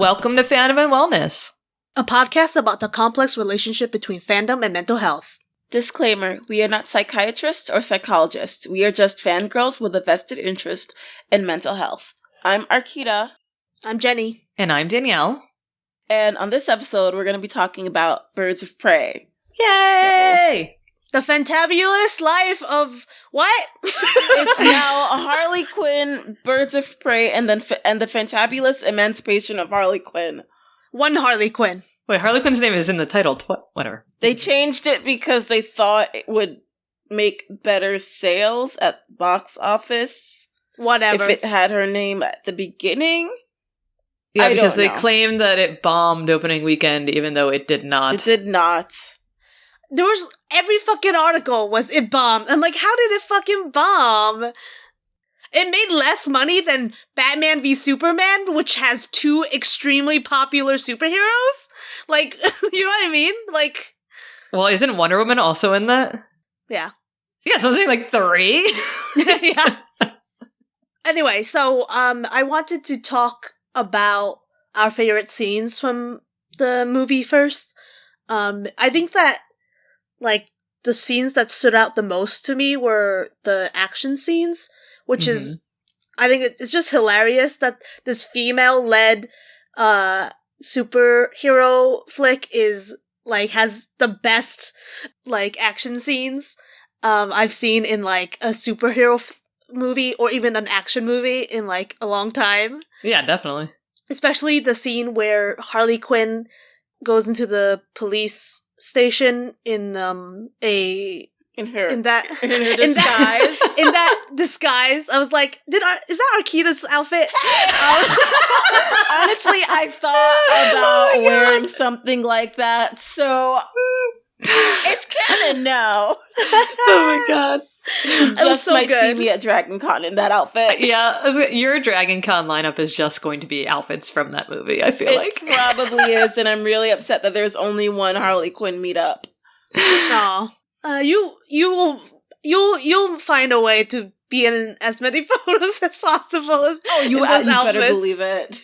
Welcome to Fandom and Wellness, a podcast about the complex relationship between fandom and mental health. Disclaimer, we are not psychiatrists or psychologists. We are just fangirls with a vested interest in mental health. I'm Arkeida. I'm Jenny. And I'm Danielle. And on this episode, we're going to be talking about Birds of Prey. Yay! The Fantabulous life of what? It's now a Harley Quinn, Birds of Prey, and the Fantabulous Emancipation of Harley Quinn. One Harley Quinn. Wait, Harley Quinn's name is in the title. Whatever. They changed it because they thought it would make better sales at the box office. Whatever. If it had her name at the beginning. Yeah, because they claimed that it bombed opening weekend, even though it did not. It did not. There was every fucking article was it bombed. I'm like, how did it fucking bomb? It made less money than Batman v Superman, which has two extremely popular superheroes. Like, you know what I mean? Like, well, isn't Wonder Woman also in that? Yeah. Yeah, so I'm saying like 3. Yeah. Anyway, so I wanted to talk about our favorite scenes from the movie first. I think that like the scenes that stood out the most to me were the action scenes, which is, I think it's just hilarious that this female-led superhero flick is like has the best like action scenes I've seen in like a superhero movie or even an action movie in like a long time. Yeah, definitely. Especially the scene where Harley Quinn goes into the police station in her disguise. In that disguise, I was like, is that Arkeida's outfit? Honestly, I thought about wearing something like that, so it's canon now. Oh my god. Just so might see me at Dragon Con in that outfit. Yeah, your Dragon Con lineup is just going to be outfits from that movie, I feel like. It probably is, and I'm really upset that there's only one Harley Quinn meetup. Aw. You'll find a way to be in as many photos as possible. Oh, you better believe it.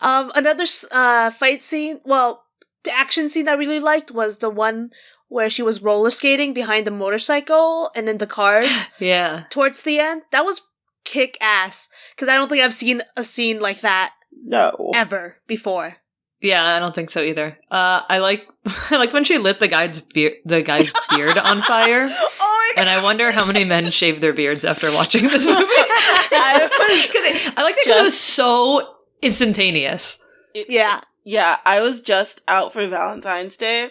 Another fight scene, the action scene I really liked was the one where she was roller skating behind the motorcycle and then the cars. Yeah. Towards the end. That was kick ass. Because I don't think I've seen a scene like that. No. Ever before. Yeah, I don't think so either. I like when she lit the guy's beard on fire. Oh my God. And I wonder how many men shave their beards after watching this movie. I like that because it was so instantaneous. Yeah. Yeah, I was just out for Valentine's Day.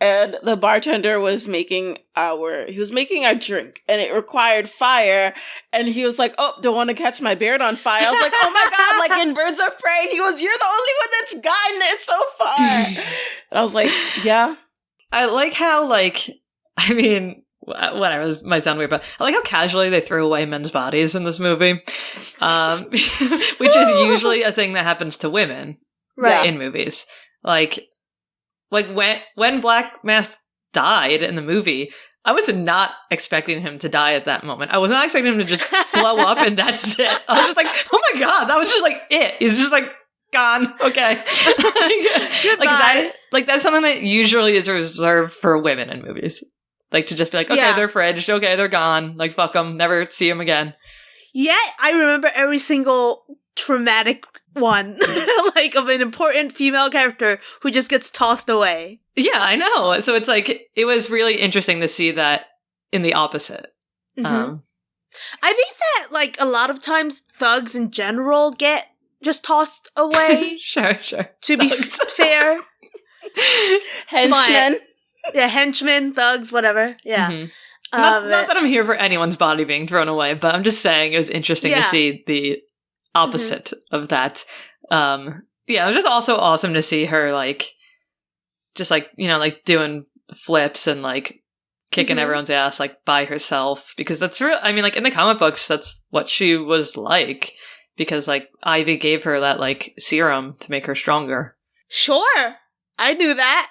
And the bartender was making our drink, and it required fire. And he was like, "Oh, don't want to catch my beard on fire." I was like, "Oh my God!" Like in Birds of Prey, and he goes, "You're the only one that's gotten it so far." And I was like, "Yeah." I like how whatever, this might sound weird, but I like how casually they throw away men's bodies in this movie, which is usually a thing that happens to women, right, in movies, Like when Black Mask died in the movie, I was not expecting him to die at that moment. I was not expecting him to just blow up and that's it. I was just like, oh my God, that was just like it. He's just like gone. Okay. That's something that usually is reserved for women in movies. Like to just be like, okay, they're fridged. Okay, they're gone. Like, fuck them. Never see them again. Yet, I remember every single traumatic one like of an important female character who just gets tossed away. Yeah, I know. So it's like it was really interesting to see that in the opposite. I think that like a lot of times thugs in general get just tossed away. Sure. To be fair, henchmen, henchmen, thugs, whatever. Yeah. Not that I'm here for anyone's body being thrown away, but I'm just saying it was interesting to see the opposite of that. It was just also awesome to see her doing flips and like kicking everyone's ass like by herself, because that's real. I mean, like in the comic books, that's what she was like, because like Ivy gave her that like serum to make her stronger. Sure, I knew that.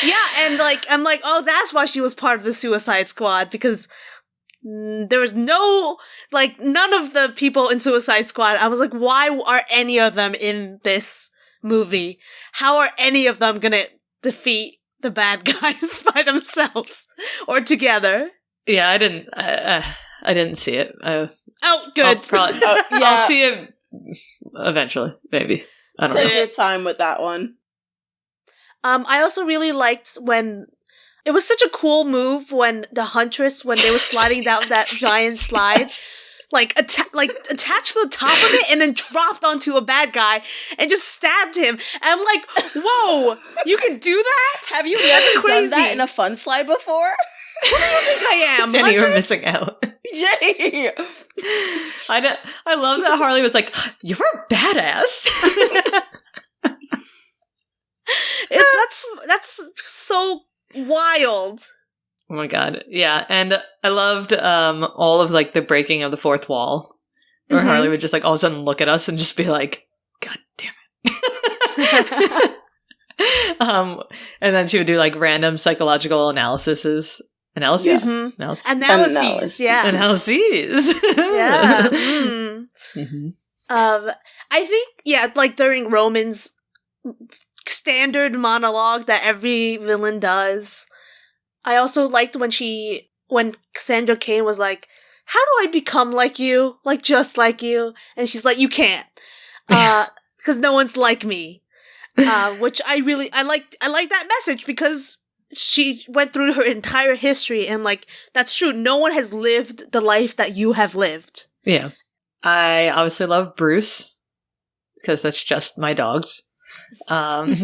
Yeah, and like I'm like, oh, that's why she was part of the Suicide Squad, because There was no, like, none of the people in Suicide Squad. I was like, why are any of them in this movie? How are any of them gonna defeat the bad guys by themselves or together? Yeah, I didn't see it. Oh, good. I'll see it eventually, maybe. I don't know. Take your time with that one. I also really liked when it was such a cool move when the Huntress, when they were sliding down that giant slide, attached to the top of it and then dropped onto a bad guy and just stabbed him. And I'm like, whoa, you can do that? Have you never done that in a fun slide before? Who do you think I am? Jenny, Huntress? you're missing out. Jenny! I love that Harley was like, you're a badass. That's so wild. Oh my god. Yeah. And I loved all of like the breaking of the fourth wall. Where Harley would just like all of a sudden look at us and just be like, God damn it. And then she would do like random psychological analyses. Analyses? Yeah. Analyses. Yeah. Analyses. Yeah. I think, like during Roman's standard monologue that every villain does. I also liked when Cassandra Cain was like, how do I become like you? Like, just like you? And she's like, you can't. Because no one's like me. Which I like that message because she went through her entire history and like, that's true. No one has lived the life that you have lived. Yeah. I obviously love Bruce because that's just my dogs. Her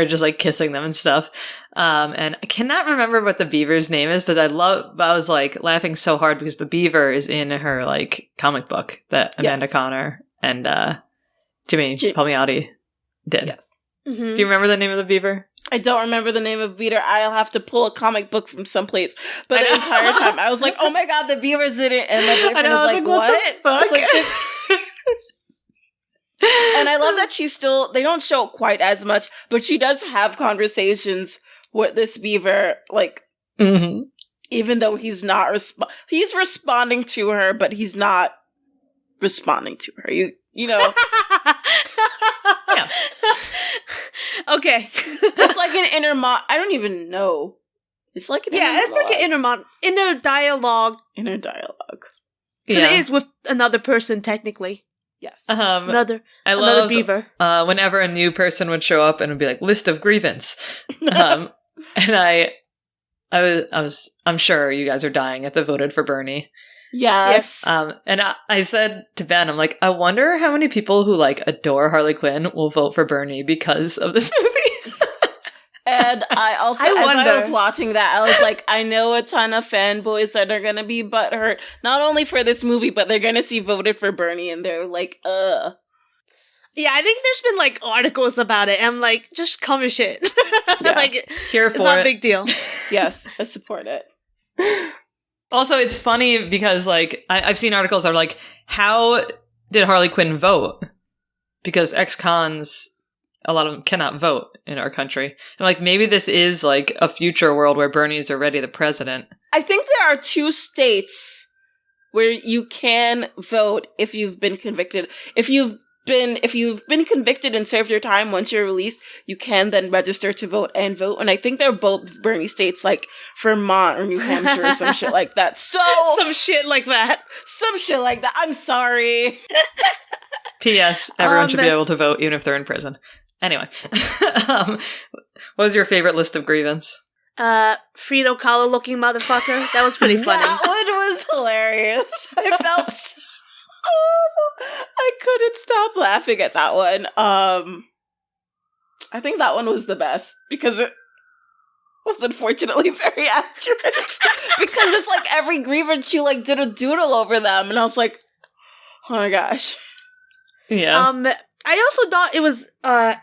just like kissing them and stuff. And I cannot remember what the beaver's name is, but I was like laughing so hard because the beaver is in her like comic book that Amanda Connor and Jimmy Palmiotti did. Yes. Mm-hmm. Do you remember the name of the beaver? I don't remember the name of Beaver. I'll have to pull a comic book from someplace. But the entire time I was like, oh my god, the beaver's in it. And my boyfriend was like, what? What the fuck? And I love that they don't show quite as much, but she does have conversations with this beaver, like, even though he's not he's responding to her, but he's not responding to her. You know? Yeah. Okay. It's like an I don't even know. It's like an it's like an inner dialogue. Inner dialogue. It is with another person, technically. Yes. Another beaver. Whenever a new person would show up and it would be like list of grievance. And I'm sure you guys are dying at the voted for Bernie. Yes. And I said to Ben, I'm like, I wonder how many people who like adore Harley Quinn will vote for Bernie because of this movie. And I also, as I was watching that, I was like, I know a ton of fanboys that are going to be butthurt, not only for this movie, but they're going to see voted for Bernie, and they're like, Yeah, I think there's been, like, articles about it, and I'm like, just come and shit. Yeah. Like, Here it's for not it. a big deal. Yes, I support it. Also, it's funny because, like, I've seen articles that are like, how did Harley Quinn vote? Because ex-cons, a lot of them cannot vote in our country. And, like, maybe this is, like, a future world where Bernie's already the president. I think there are 2 states where you can vote if you've been convicted. If you've been convicted and served your time once you're released, you can then register to vote. And I think they're both Bernie states, like Vermont or New Hampshire or some shit like that. So some shit like that. I'm sorry. P.S. Everyone should be able to vote even if they're in prison. Anyway, what was your favorite list of grievance? Frito Kahlo looking motherfucker. That was pretty funny. That one was hilarious. I felt so I couldn't stop laughing at that one. I think that one was the best because it was unfortunately very accurate. Because it's like every grievance you like did a doodle over them, and I was like, oh my gosh. Yeah. I also thought it was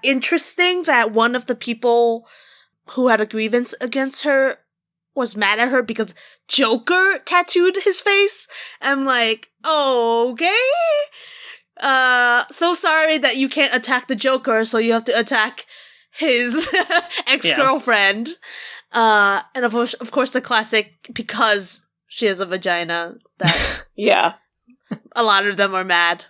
interesting that one of the people who had a grievance against her was mad at her because Joker tattooed his face. I'm like, okay. So sorry that you can't attack the Joker, so you have to attack his ex-girlfriend. And of course the classic, because she has a vagina, that Yeah. a lot of them are mad.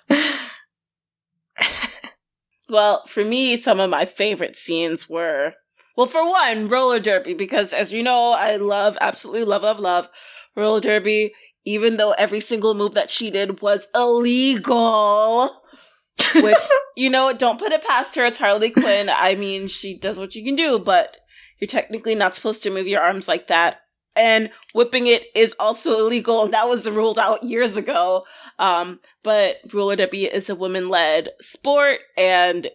Well, for me, some of my favorite scenes were, well, for one, roller derby, because as you know, I absolutely love roller derby, even though every single move that she did was illegal. Which, don't put it past her. It's Harley Quinn. I mean, she does what you can do, but you're technically not supposed to move your arms like that. And whipping it is also illegal. And that was ruled out years ago. But roller derby is a women-led sport, and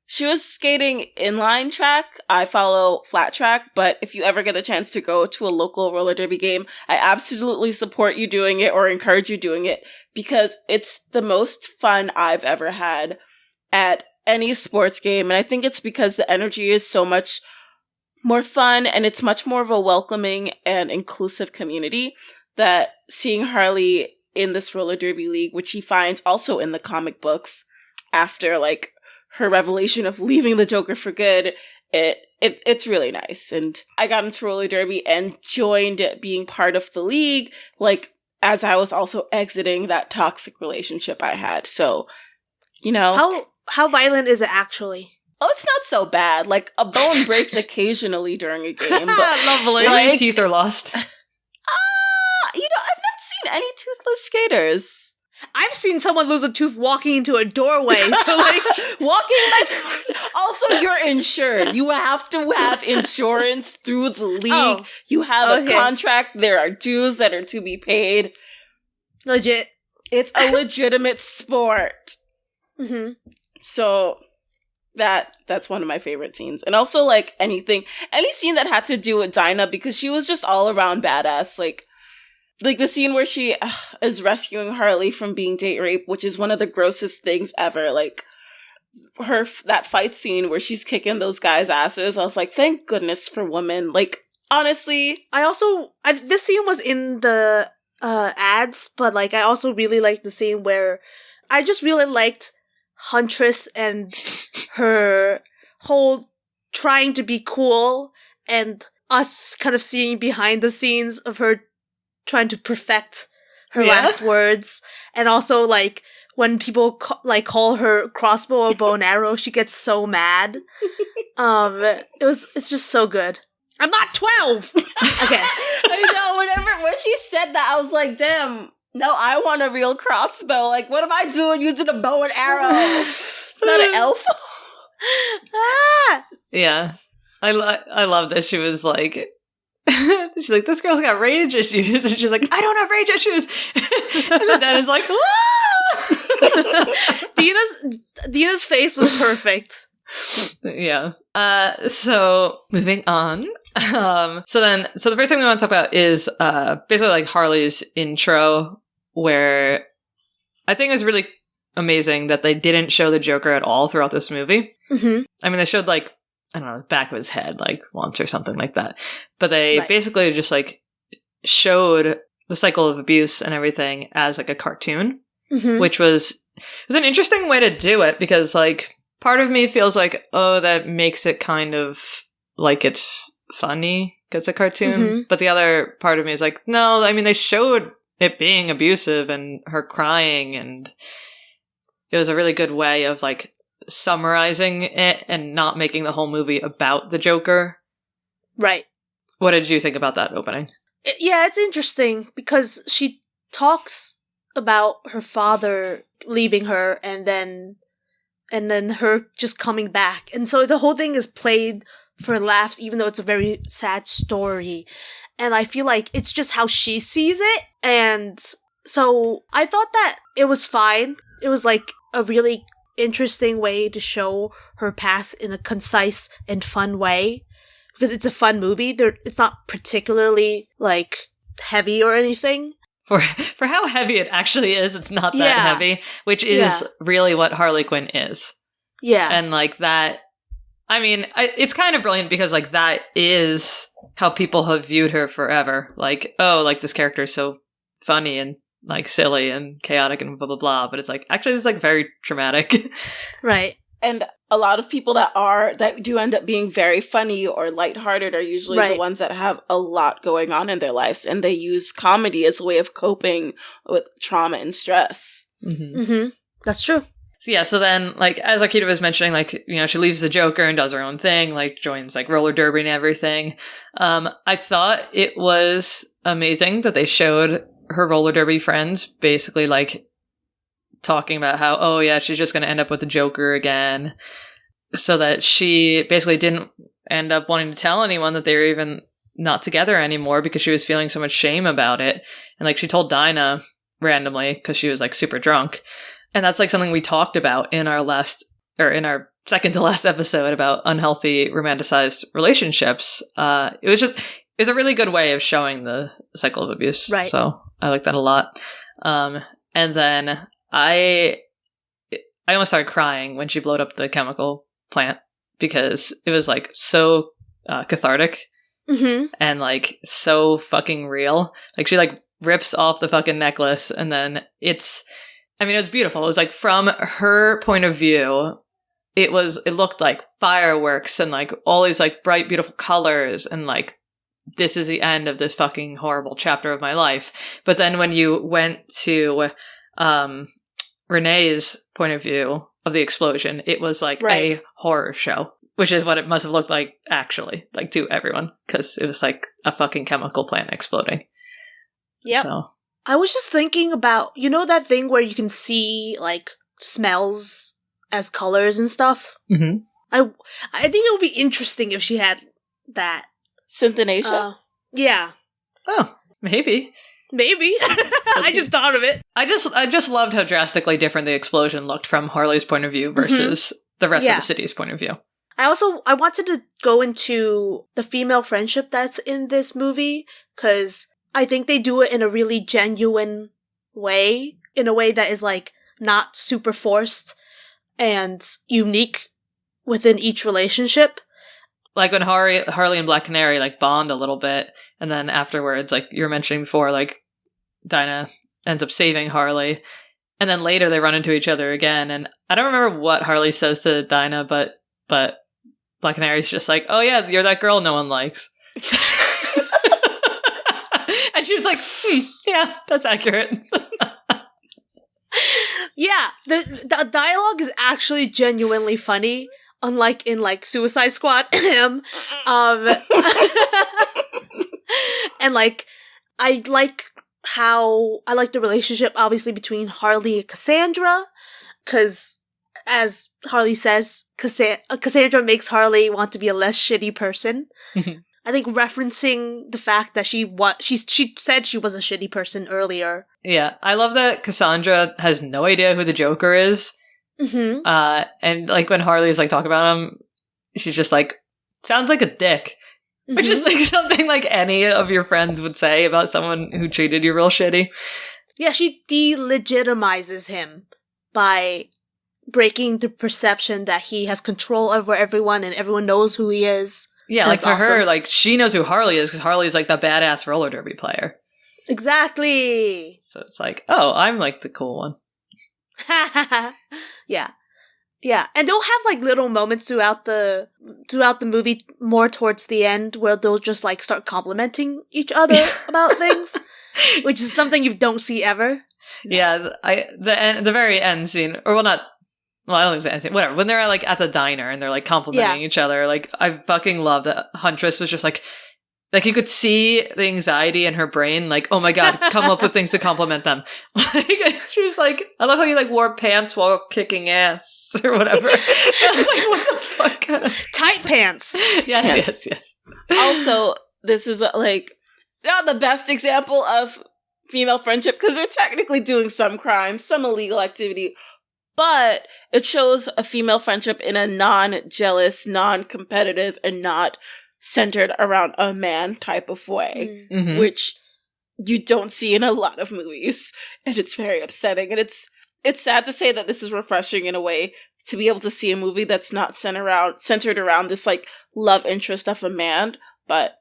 she was skating inline track. I follow flat track, but if you ever get the chance to go to a local roller derby game, I absolutely support you doing it or encourage you doing it, because it's the most fun I've ever had at any sports game. And I think it's because the energy is so much more fun, and it's much more of a welcoming and inclusive community, that seeing Harley in this roller derby league, which she finds also in the comic books after her revelation of leaving the Joker for good, it's really nice. And I got into roller derby and joined being part of the league, as I was also exiting that toxic relationship I had. So, How violent is it actually? Oh, it's not so bad. A bone breaks occasionally during a game. But, lovely. How many teeth are lost? I've not seen any toothless skaters. I've seen someone lose a tooth walking into a doorway. So also, you're insured. You have to have insurance through the league. You have a contract. There are dues that are to be paid. Legit. It's a legitimate sport. Mm-hmm. So that's one of my favorite scenes. And also any scene that had to do with Dinah, because she was just all around badass. Like the scene where she is rescuing Harley from being date raped, which is one of the grossest things ever. That fight scene where she's kicking those guys' asses. I was like, thank goodness for women. Honestly, this scene was in the ads, but I also really liked the scene where I just really liked Huntress and her whole trying to be cool, and us kind of seeing behind the scenes of her trying to perfect her last words. And also when people call her crossbow or bow and arrow, she gets so mad. It's just so good. I'm not 12. Okay. I know, when she said that, I was like, damn, no, I want a real crossbow. What am I doing using a bow and arrow? Not an elf. Yeah. I love that she was she's like, this girl's got rage issues. And she's like, I don't have rage issues. And then Dana's like, whoa! Dina's face was perfect. Yeah. So moving on. So the first thing we want to talk about is basically Harley's intro, where I think it was really amazing that they didn't show the Joker at all throughout this movie. Mm-hmm. I mean, they showed I don't know, the back of his head once or something like that. But they basically just showed the cycle of abuse and everything as a cartoon, which was an interesting way to do it, because part of me feels that makes it kind of it's funny because it's a cartoon. But the other part of me is no, I mean, they showed it being abusive and her crying, and it was a really good way of summarizing it and not making the whole movie about the Joker. Right. What did you think about that opening? It's interesting because she talks about her father leaving her and then her just coming back. And so the whole thing is played for laughs, even though it's a very sad story. And I feel it's just how she sees it. And so I thought that it was fine. It was a really interesting way to show her past in a concise and fun way, because it's a fun movie. It's not particularly heavy or anything. For how heavy it actually is, it's not that heavy, which is really what Harley Quinn is. Yeah. And that, I mean, it's kind of brilliant because that is how people have viewed her forever. This character is so funny and silly and chaotic and blah blah blah, but it's actually it's very traumatic. Right. And a lot of people that do end up being very funny or lighthearted are usually the ones that have a lot going on in their lives, and they use comedy as a way of coping with trauma and stress. That's true. So yeah, so then, like, as Arkeida was mentioning, like, you know, she leaves the Joker and does her own thing, like, joins, like, roller derby and everything. I thought it was amazing that they showed her roller derby friends basically, like, talking about how, oh yeah, she's just going to end up with the Joker again, so that she basically didn't end up wanting to tell anyone that they were even not together anymore because she was feeling so much shame about it. And like, she told Dinah randomly because she was like super drunk. And that's like something we talked about in our second to last episode about unhealthy romanticized relationships. It was a really good way of showing the cycle of abuse. Right. So I like that a lot. And then I almost started crying when she blowed up the chemical plant because it was like so cathartic and like so fucking real. Like she like rips off the fucking necklace and then it was beautiful. It was like from her point of view, it looked like fireworks and like all these like bright, beautiful colors and like this is the end of this fucking horrible chapter of my life. But then when you went to Renee's point of view of the explosion, it was like a horror show, which is what it must have looked like actually, like to everyone, because it was like a fucking chemical plant exploding. Yep. So. I was just thinking about, you know that thing where you can see like smells as colors and stuff? Mm-hmm. I think it would be interesting if she had that. Synthonation? Yeah. Oh, maybe. I just thought of it. I just loved how drastically different the explosion looked from Harley's point of view versus the rest of the city's point of view. I wanted to go into the female friendship that's in this movie, because I think they do it in a really genuine way, in a way that is like not super forced and unique within each relationship. Like when Harley and Black Canary like bond a little bit, and then afterwards, like you were mentioning before, like Dinah ends up saving Harley, and then later they run into each other again. And I don't remember what Harley says to Dinah, but Black Canary's just like, "Oh yeah, you're that girl no one likes," and she was like, "Yeah, that's accurate." Yeah, the dialogue is actually genuinely funny. Unlike in like Suicide Squad, and like I like the relationship obviously between Harley and Cassandra, because as Harley says, Cassandra makes Harley want to be a less shitty person. I think referencing the fact that she said she was a shitty person earlier. Yeah, I love that Cassandra has no idea who the Joker is. And like when Harley's like talking about him, she's just like, sounds like a dick, which is like something like any of your friends would say about someone who treated you real shitty. Yeah, she delegitimizes him by breaking the perception that he has control over everyone and everyone knows who he is. Yeah, like to her, like she knows who Harley is because Harley's like the badass roller derby player. Exactly. So it's like, oh, I'm like the cool one. Yeah, and they'll have like little moments throughout the movie, more towards the end, where they'll just like start complimenting each other about things, which is something you don't see ever. Yeah, the very end scene, or I don't think it's the end scene. Whatever. When they're like at the diner and they're like complimenting each other, like I fucking love that Huntress was just like you could see the anxiety in her brain, like, oh my god, come up with things to compliment them. Like, she was like, I love how you like wore pants while kicking ass or whatever. I was like, what the fuck? Tight pants. Yes. Also, this is like not the best example of female friendship because they're technically doing some crime, some illegal activity, but it shows a female friendship in a non-jealous, non-competitive, and not centered around a man type of way, which you don't see in a lot of movies, and it's very upsetting. And it's sad to say that this is refreshing in a way to be able to see a movie that's not centered around this like love interest of a man, but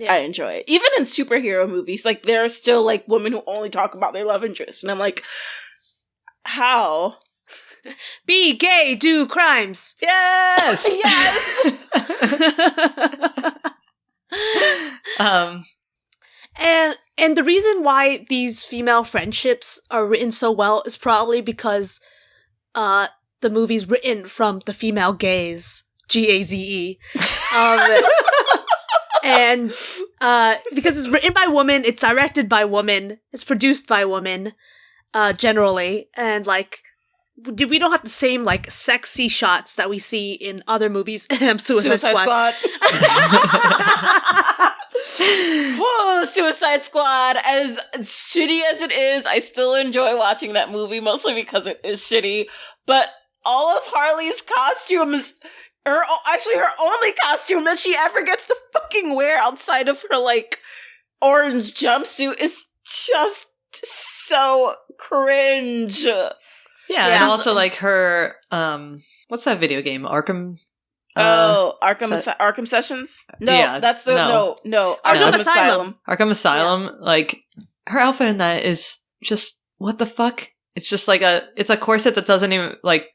I enjoy it. Even in superhero movies, like there are still like women who only talk about their love interest, and I'm like, how? Be gay, do crimes. Yes! Yes! And the reason why these female friendships are written so well is probably because the movie's written from the female gaze, Gaze. And because it's written by women, it's directed by women, it's produced by women, generally, and like we don't have the same like sexy shots that we see in other movies. Suicide Squad. Whoa, Suicide Squad. As shitty as it is, I still enjoy watching that movie, mostly because it is shitty. But all of Harley's costumes, her only costume that she ever gets to fucking wear outside of her, like, orange jumpsuit is just so cringe. Yeah, and also, like, her, what's that video game? Arkham? Arkham Sessions? No, yeah, that's the, no, Arkham Asylum. Arkham Asylum, like, her outfit in that is just, what the fuck? It's just like it's a corset that doesn't even, like,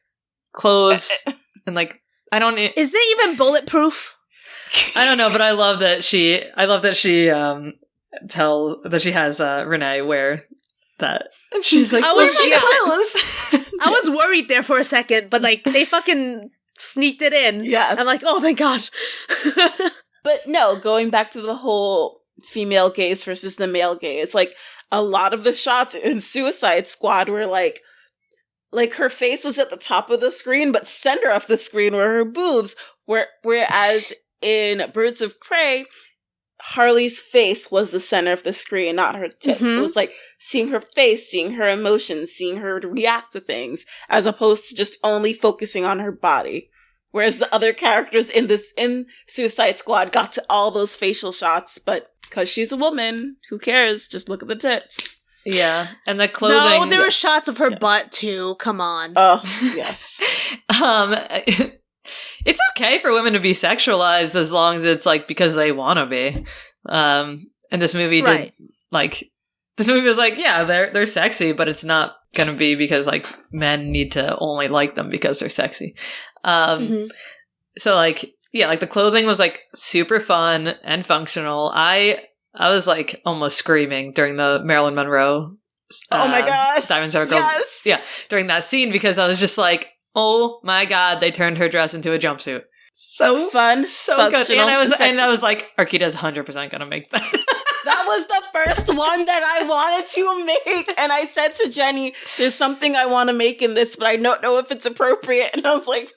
close, and, like, Is it even bulletproof? I don't know, but I love that she has Renee wear that. And she's like, I was worried there for a second, but like they fucking sneaked it in. Yes. I'm like, oh thank God. But no, going back to the whole female gaze versus the male gaze, like a lot of the shots in Suicide Squad were like her face was at the top of the screen, but center of the screen were her boobs. Whereas in Birds of Prey, Harley's face was the center of the screen, not her tits. Mm-hmm. It was like seeing her face, seeing her emotions, seeing her react to things, as opposed to just only focusing on her body. Whereas the other characters in Suicide Squad got to all those facial shots, but because she's a woman, who cares? Just look at the tits. Yeah, and the clothing. No, there were shots of her butt too. Come on. Oh, yes. It's okay for women to be sexualized as long as it's like because they want to be. And this movie did this movie was like, yeah, they're sexy, but it's not gonna be because like men need to only like them because they're sexy. So like, yeah, like the clothing was like super fun and functional. I was like almost screaming during the Marilyn Monroe. Oh my gosh! Diamond Star Girl. Yes! Yeah, during that scene because I was just like, oh my God, they turned her dress into a jumpsuit. So fun, so good. And I was like, Arkeida's 100% gonna make that. That was the first one that I wanted to make. And I said to Jenny, there's something I want to make in this, but I don't know if it's appropriate. And I was like,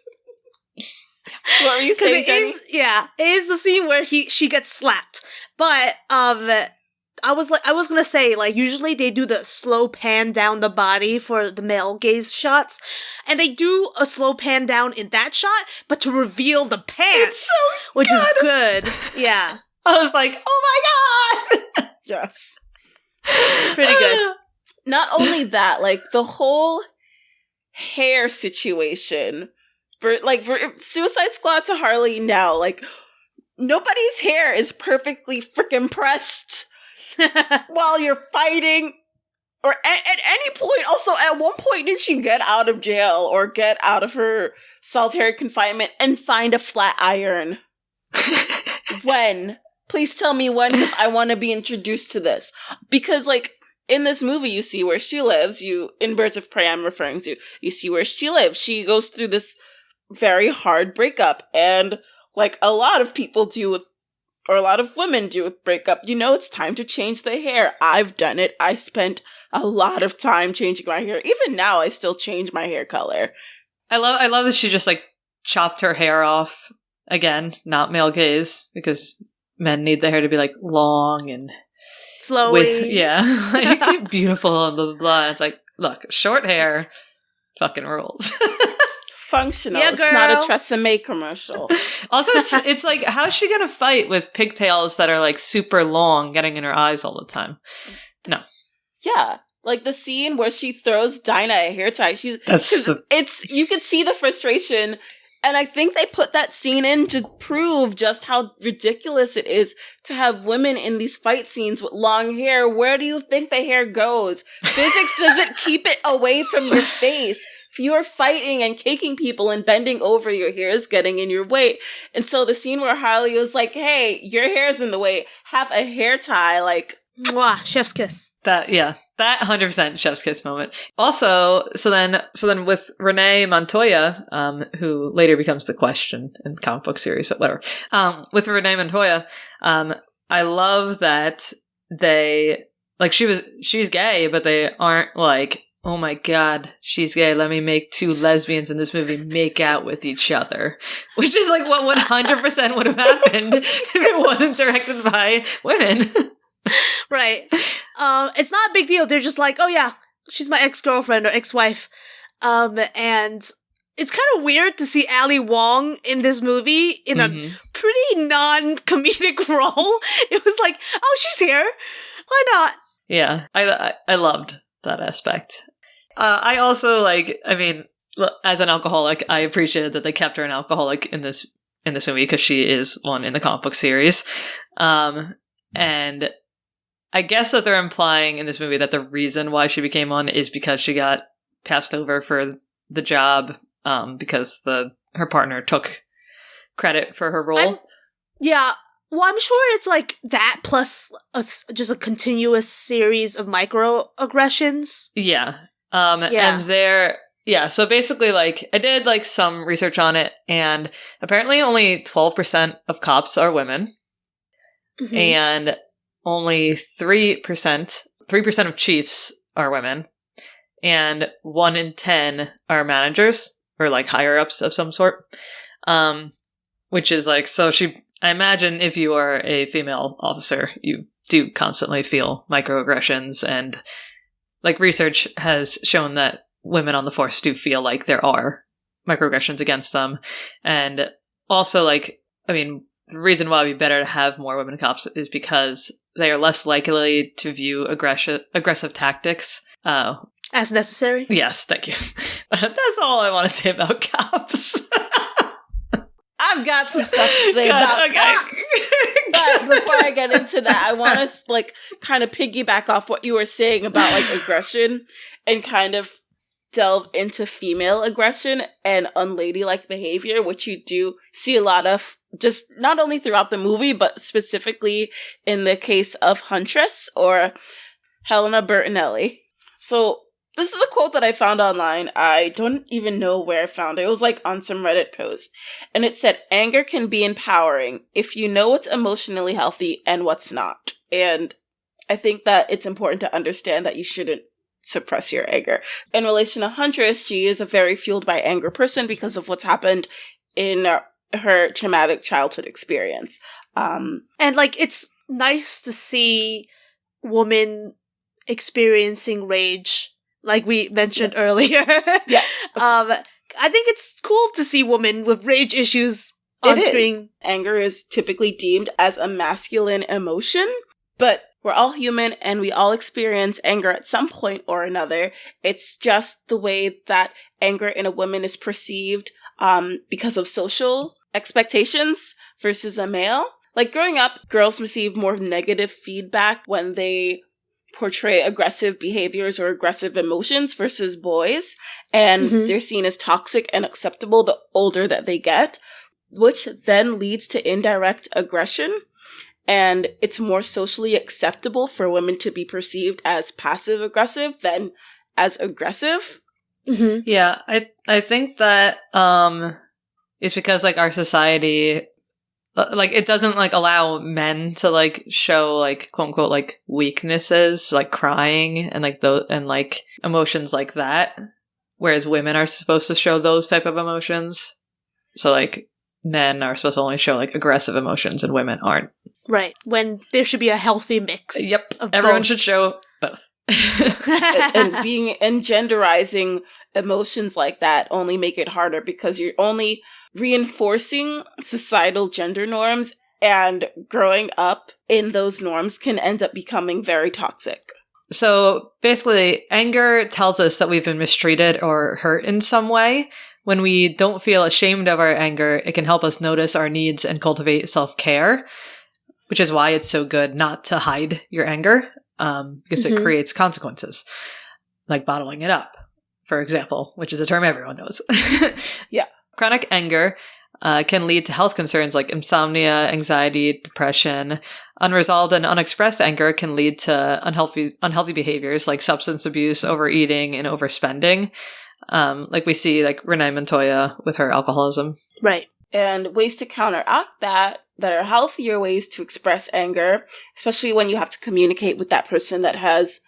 what were you saying, Jenny? It is the scene where she gets slapped. But I was gonna say, like, usually they do the slow pan down the body for the male gaze shots, and they do a slow pan down in that shot, but to reveal the pants, which is good. Yeah. I was like, oh my God! Yes. Pretty good. Not only that, like, the whole hair situation, for Suicide Squad to Harley now, like, nobody's hair is perfectly freaking pressed while you're fighting, or at any point. Also, at one point, did she get out of jail or get out of her solitary confinement and find a flat iron? When? Please tell me when, because I want to be introduced to this. Because, like, in this movie, you see where she lives. In Birds of Prey, I'm referring to, you see where she lives. She goes through this very hard breakup, and like a lot of people do with, or a lot of women do with breakup, it's time to change the hair. I've done it. I spent a lot of time changing my hair. Even now, I still change my hair color. I love that she just like chopped her hair off again, not male gaze, because men need the hair to be like long and flowy, like beautiful and blah blah blah. It's like, look, short hair, fucking rules. Functional. Yeah, it's not a Tresemme commercial. Also, it's like, how is she gonna fight with pigtails that are like super long, getting in her eyes all the time? No. Yeah, like the scene where she throws Dinah a hair tie. You can see the frustration, and I think they put that scene in to prove just how ridiculous it is to have women in these fight scenes with long hair. Where do you think the hair goes? Physics doesn't keep it away from your face. if you are fighting and kicking people and bending over, your hair is getting in your way. And so the scene where Harley was like, hey, your hair's in the way, have a hair tie, like, mwah, chef's kiss. That 100% chef's kiss moment. Also, so then with Renee Montoya, who later becomes the Question in comic book series, but whatever. With Renee Montoya, I love that they, like, she's gay, but they aren't like, oh my god, she's gay, let me make two lesbians in this movie make out with each other. Which is like what 100% would have happened if it wasn't directed by women. Right. It's not a big deal. They're just like, oh yeah, she's my ex-girlfriend or ex-wife. And it's kind of weird to see Ali Wong in this movie in a pretty non-comedic role. It was like, oh, she's here. Why not? Yeah, I loved that aspect. I also, like, I mean, as an alcoholic, I appreciated that they kept her an alcoholic in this movie because she is one in the comic book series. And I guess that they're implying in this movie that the reason why she became one is because she got passed over for the job because her partner took credit for her role. Well, I'm sure it's like that plus just a continuous series of microaggressions. Yeah. And so basically, like, I did, like, some research on it, and apparently only 12% of cops are women. Mm-hmm. And only 3% of chiefs are women, and 1 in 10 are managers or like higher ups of some sort. Which is like, so I imagine if you are a female officer, you do constantly feel microaggressions, and like research has shown that women on the force do feel like there are microaggressions against them. And also, like, I mean, the reason why it would be better to have more women cops is because they are less likely to view aggressive tactics as necessary. Yes, thank you. That's all I want to say about cops. I've got some stuff to say about cops. But before I get into that, I want to like kind of piggyback off what you were saying about like aggression and kind of delve into female aggression and unladylike behavior, which you do see a lot of just not only throughout the movie, but specifically in the case of Huntress or Helena Bertinelli. So this is a quote that I found online. I don't even know where I found it. It was like on some Reddit post. And it said, anger can be empowering if you know what's emotionally healthy and what's not. And I think that it's important to understand that you shouldn't suppress your anger. In relation to Huntress, she is a very fueled by anger person because of what's happened in her traumatic childhood experience. And like, it's nice to see women experiencing rage, like we mentioned earlier. Yes. I think it's cool to see women with rage issues on screen. Anger is typically deemed as a masculine emotion, but we're all human and we all experience anger at some point or another. It's just the way that anger in a woman is perceived because of social expectations versus a male. Like growing up, girls receive more negative feedback when they portray aggressive behaviors or aggressive emotions versus boys. And they're seen as toxic and acceptable the older that they get, which then leads to indirect aggression. And it's more socially acceptable for women to be perceived as passive aggressive than as aggressive. Mm-hmm. Yeah, I think that it's because like our society, like it doesn't like allow men to like show like quote unquote like weaknesses, like crying and like those and like emotions like that, whereas women are supposed to show those type of emotions. So like men are supposed to only show like aggressive emotions and women aren't. Right. When there should be a healthy mix. Yep. Everyone should show both. and being and genderizing emotions like that only make it harder because you're only reinforcing societal gender norms, and growing up in those norms can end up becoming very toxic. So basically, anger tells us that we've been mistreated or hurt in some way. When we don't feel ashamed of our anger, it can help us notice our needs and cultivate self-care, which is why it's so good not to hide your anger, because it creates consequences, like bottling it up, for example, which is a term everyone knows. Yeah. Chronic anger can lead to health concerns like insomnia, anxiety, depression. Unresolved and unexpressed anger can lead to unhealthy behaviors like substance abuse, overeating, and overspending. Like we see like Renee Montoya with her alcoholism. Right. And ways to counteract that are healthier ways to express anger, especially when you have to communicate with that person that has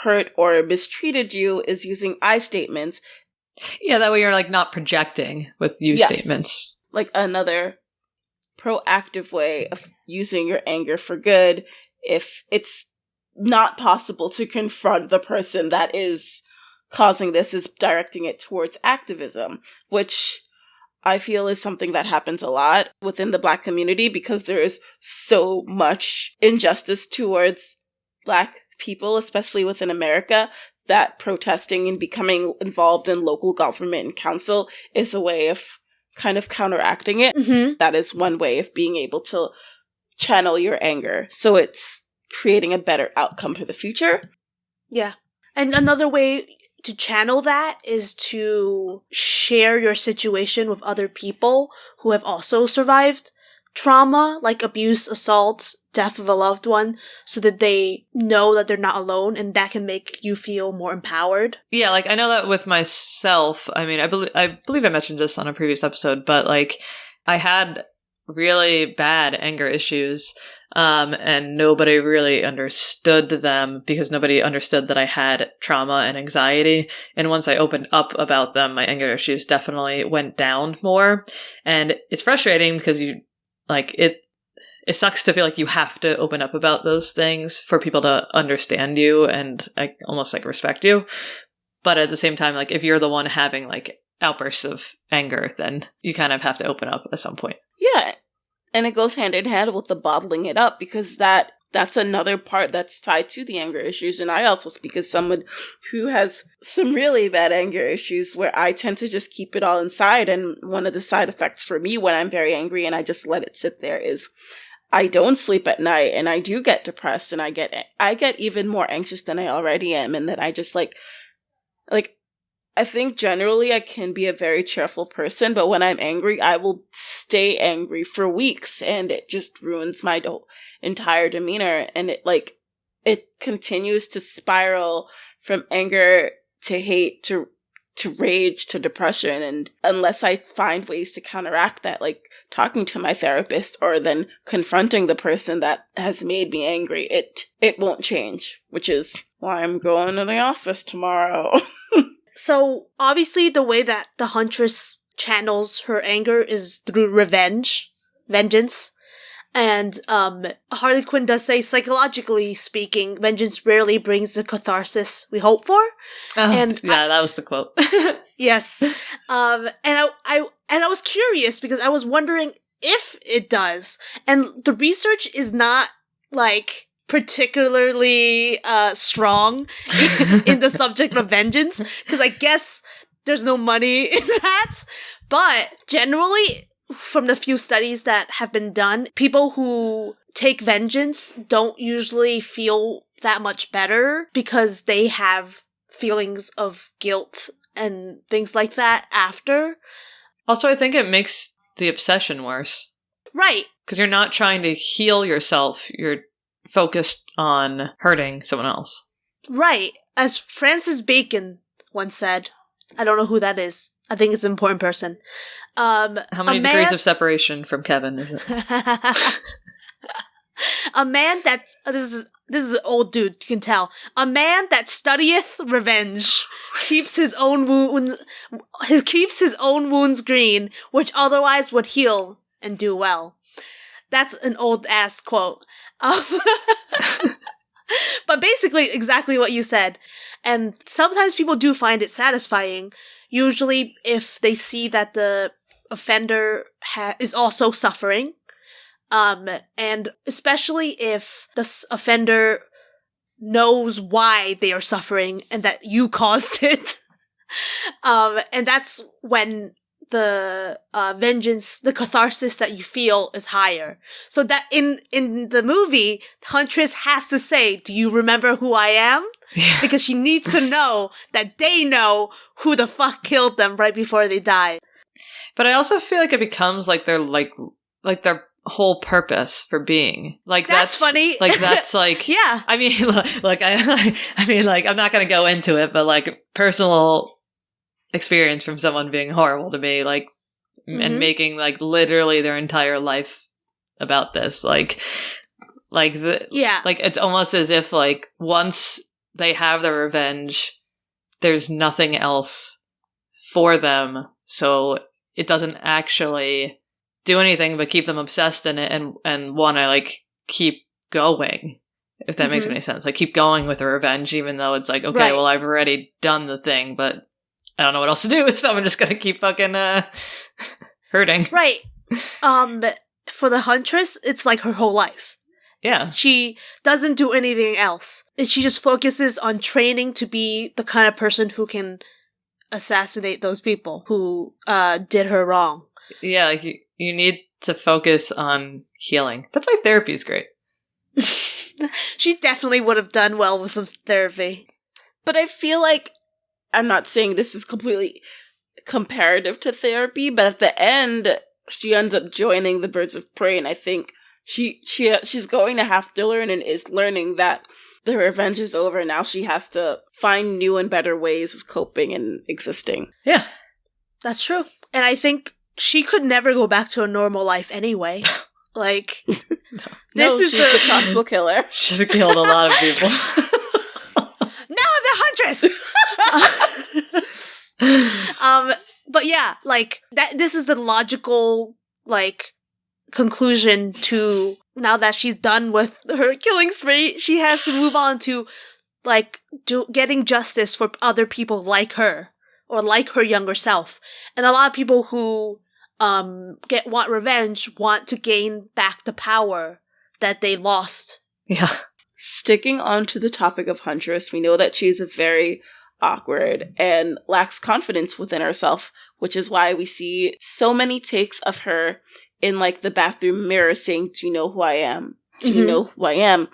hurt or mistreated you, is using I statements. Yeah, that way you're like not projecting with you statements. Like another proactive way of using your anger for good if it's not possible to confront the person that is causing this, is directing it towards activism, which I feel is something that happens a lot within the Black community because there is so much injustice towards Black people, especially within America, that protesting and becoming involved in local government and council is a way of kind of counteracting it. Mm-hmm. That is one way of being able to channel your anger. So it's creating a better outcome for the future. Yeah. And another way to channel that is to share your situation with other people who have also survived trauma, like abuse, assault, death of a loved one, so that they know that they're not alone, and that can make you feel more empowered. Yeah, like I know that with myself. I mean, I believe I mentioned this on a previous episode, but like I had really bad anger issues, and nobody really understood them because nobody understood that I had trauma and anxiety. And once I opened up about them, my anger issues definitely went down more. And it's frustrating because it sucks to feel like you have to open up about those things for people to understand you and like almost like respect you. But at the same time, like if you're the one having like outbursts of anger, then you kind of have to open up at some point. Yeah. And it goes hand in hand with the bottling it up because that's another part that's tied to the anger issues. And I also speak as someone who has some really bad anger issues where I tend to just keep it all inside. And one of the side effects for me when I'm very angry and I just let it sit there is I don't sleep at night and I do get depressed and I get even more anxious than I already am. And then I just like I think generally I can be a very cheerful person, but when I'm angry, I will stay angry for weeks and it just ruins my entire demeanor. And it continues to spiral from anger to hate to rage to depression. And unless I find ways to counteract that, like talking to my therapist or then confronting the person that has made me angry, it won't change, which is why I'm going to the office tomorrow. So, obviously, the way that the Huntress channels her anger is through vengeance. And Harley Quinn does say, psychologically speaking, vengeance rarely brings the catharsis we hope for. And that was the quote. Yes. And I was curious because I was wondering if it does. And the research is not, like, particularly strong in the subject of vengeance, because I guess there's no money in that. But generally, from the few studies that have been done, people who take vengeance don't usually feel that much better because they have feelings of guilt and things like that after. Also, I think it makes the obsession worse. Right. Because you're not trying to heal yourself, you're focused on hurting someone else. Right. As Francis Bacon once said, I don't know who that is. I think it's an important person. How many degrees of separation from Kevin is it? A man that's this is an old dude, you can tell. A man that studieth revenge keeps his own wounds green, which otherwise would heal and do well. That's an old ass quote. But basically exactly what you said. And sometimes people do find it satisfying, usually if they see that the offender is also suffering. And especially if the offender knows why they are suffering and that you caused it. And that's when the vengeance, the catharsis that you feel is higher. So that in the movie, Huntress has to say, "Do you remember who I am?" Yeah. Because she needs to know that they know who the fuck killed them right before they died. But I also feel like it becomes like their their whole purpose for being. Like That's funny. Like that's like Yeah. I mean, like I mean, like I'm not gonna go into it, but like personal experience from someone being horrible to me, like and making like literally their entire life about this, like it's almost as if like once they have their revenge, there's nothing else for them, so it doesn't actually do anything but keep them obsessed in it and want to like keep going, if that makes any sense. Like keep going with the revenge, even though it's like, okay, well, I've already done the thing, but I don't know what else to do, so I'm just gonna keep fucking hurting. Right. For the Huntress, it's like her whole life. Yeah. She doesn't do anything else. She just focuses on training to be the kind of person who can assassinate those people who did her wrong. Yeah, like you need to focus on healing. That's why therapy is great. She definitely would have done well with some therapy. But I feel like, I'm not saying this is completely comparative to therapy, but at the end, she ends up joining the Birds of Prey, and I think she's going to have to learn and is learning that the revenge is over. Now she has to find new and better ways of coping and existing. Yeah. That's true. And I think she could never go back to a normal life anyway. Like, she's the possible killer. She's killed a lot of people. Now I'm the Huntress! But yeah, like, this is the logical, like, conclusion to, now that she's done with her killing spree, she has to move on to, like, getting justice for other people like her, or like her younger self. And a lot of people who want revenge want to gain back the power that they lost. Yeah. Sticking on to the topic of Huntress, we know that she's very awkward and lacks confidence within herself, which is why we see so many takes of her in like the bathroom mirror saying, "Do you know who I am? Do you know who I am?"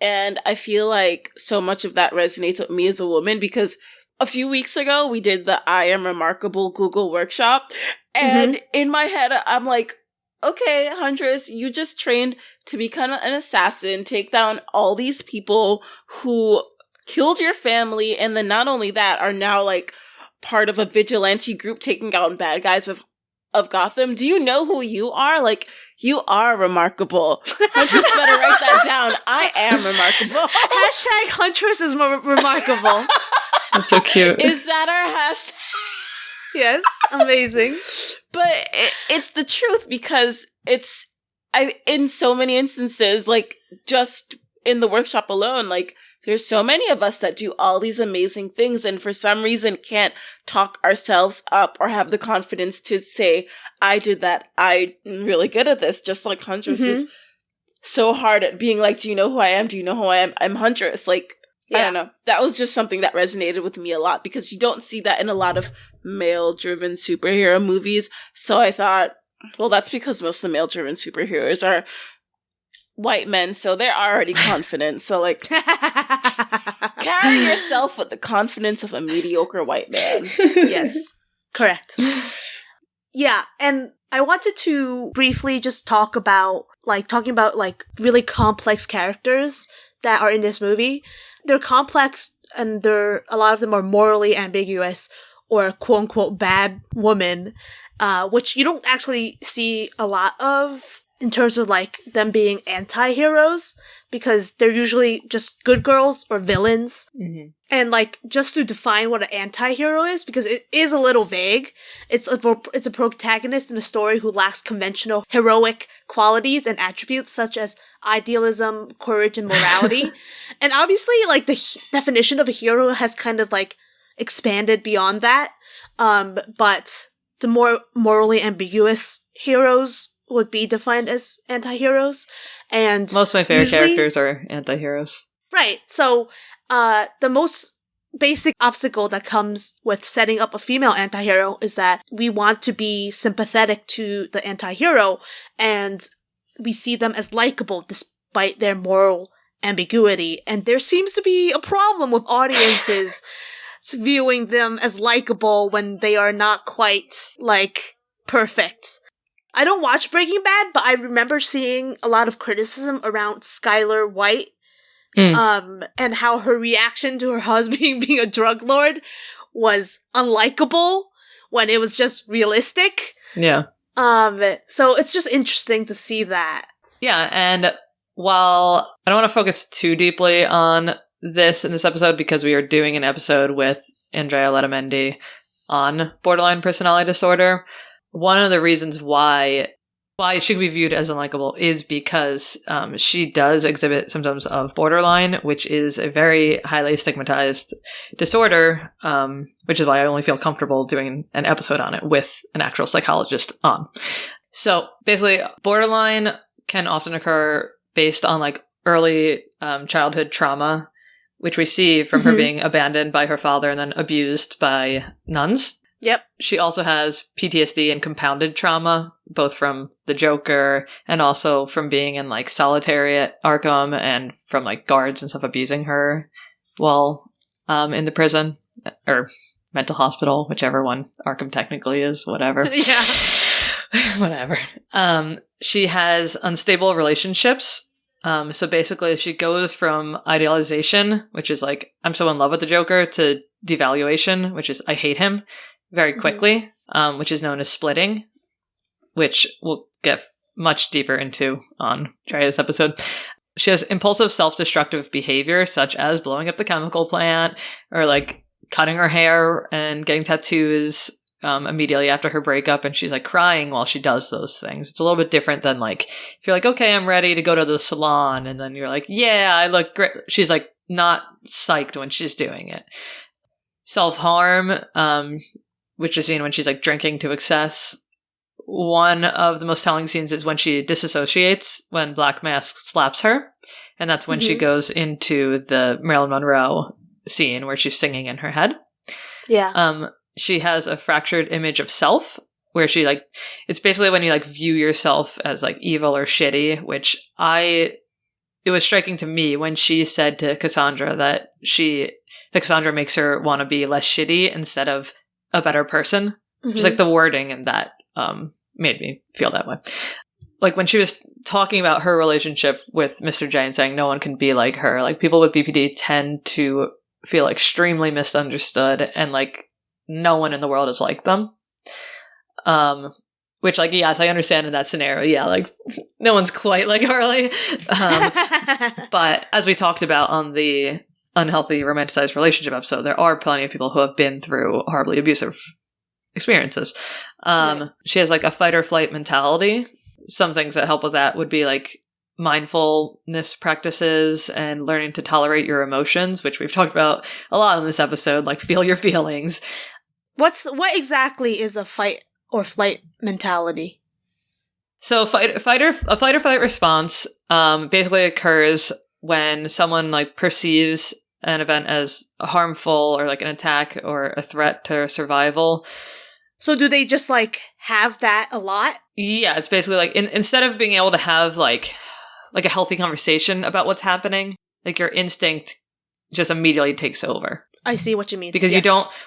And I feel like so much of that resonates with me as a woman, because a few weeks ago we did the I Am Remarkable Google workshop, and in my head I'm like, okay, Huntress, you just trained to become an assassin, take down all these people who killed your family, and then not only that, are now like part of a vigilante group taking down bad guys of Gotham. Do you know who you are? Like, you are remarkable. Huntress better write that down. I am remarkable. Hashtag Huntress is remarkable. That's so cute. Is that our hashtag? Yes, amazing. But it's the truth, because in so many instances, like just in the workshop alone, like there's so many of us that do all these amazing things and for some reason can't talk ourselves up or have the confidence to say, I did that. I'm really good at this. Just like Huntress is so hard at being like, do you know who I am? Do you know who I am? I'm Huntress. Like, I don't know. That was just something that resonated with me a lot, because you don't see that in a lot of male-driven superhero movies. So I thought, well, that's because most of the male-driven superheroes are white men, so they're already confident. So, like, carry yourself with the confidence of a mediocre white man. Yes, correct. Yeah, and I wanted to briefly just talking about really complex characters that are in this movie. They're complex, and a lot of them are morally ambiguous, or quote-unquote bad women, which you don't actually see a lot of in terms of like them being anti-heroes, because they're usually just good girls or villains. And like, just to define what an anti-hero is, because it is a little vague, it's a protagonist in a story who lacks conventional heroic qualities and attributes such as idealism, courage, and morality. And obviously, like, the definition of a hero has kind of like expanded beyond that, but the more morally ambiguous heroes would be defined as anti-heroes. And most of my favorite characters are anti-heroes. Right. So, the most basic obstacle that comes with setting up a female antihero is that we want to be sympathetic to the antihero, and we see them as likable despite their moral ambiguity. And there seems to be a problem with audiences viewing them as likable when they are not quite, like, perfect. I don't watch Breaking Bad, but I remember seeing a lot of criticism around Skylar White, and how her reaction to her husband being a drug lord was unlikable when it was just realistic. Yeah. So it's just interesting to see that. Yeah, and while I don't want to focus too deeply on this in this episode because we are doing an episode with Andrea Letamendi on borderline personality disorder, one of the reasons why she could be viewed as unlikable is because she does exhibit symptoms of borderline, which is a very highly stigmatized disorder, which is why I only feel comfortable doing an episode on it with an actual psychologist on. So basically, borderline can often occur based on like early childhood trauma, which we see from her being abandoned by her father and then abused by nuns. Yep. She also has PTSD and compounded trauma, both from the Joker and also from being in like solitary at Arkham and from like guards and stuff abusing her while in the prison or mental hospital, whichever one Arkham technically is, whatever. Yeah. Whatever. She has unstable relationships. So basically she goes from idealization, which is like, I'm so in love with the Joker, to devaluation, which is I hate him, very quickly, which is known as splitting, which we'll get much deeper into on Drea's episode. She has impulsive self-destructive behavior, such as blowing up the chemical plant, or like cutting her hair and getting tattoos immediately after her breakup, and she's like crying while she does those things. It's a little bit different than like, if you're like, okay, I'm ready to go to the salon, and then you're like, yeah, I look great. She's like not psyched when she's doing it. Self-harm, which is seen when she's like drinking to excess. One of the most telling scenes is when she disassociates when Black Mask slaps her, and that's when she goes into the Marilyn Monroe scene where she's singing in her head. Yeah. She has a fractured image of self, where she like, it's basically when you like view yourself as like evil or shitty, which it was striking to me when she said to Cassandra that Cassandra makes her want to be less shitty instead of a better person. Just like the wording in that made me feel that way. Like when she was talking about her relationship with Mr. J and saying no one can be like her, like people with BPD tend to feel extremely misunderstood and like no one in the world is like them. Which like, yes, I understand in that scenario. Yeah, like no one's quite like Harley. But as we talked about on the unhealthy romanticized relationship episode, there are plenty of people who have been through horribly abusive experiences. Right. She has like a fight or flight mentality. Some things that help with that would be like mindfulness practices and learning to tolerate your emotions, which we've talked about a lot in this episode, like feel your feelings. What exactly is a fight or flight mentality? So a fight or flight response basically occurs when someone like perceives an event as harmful or like an attack or a threat to survival. So do they just like have that a lot? Yeah, it's basically like instead of being able to have like a healthy conversation about what's happening, like your instinct just immediately takes over. I see what you mean. Because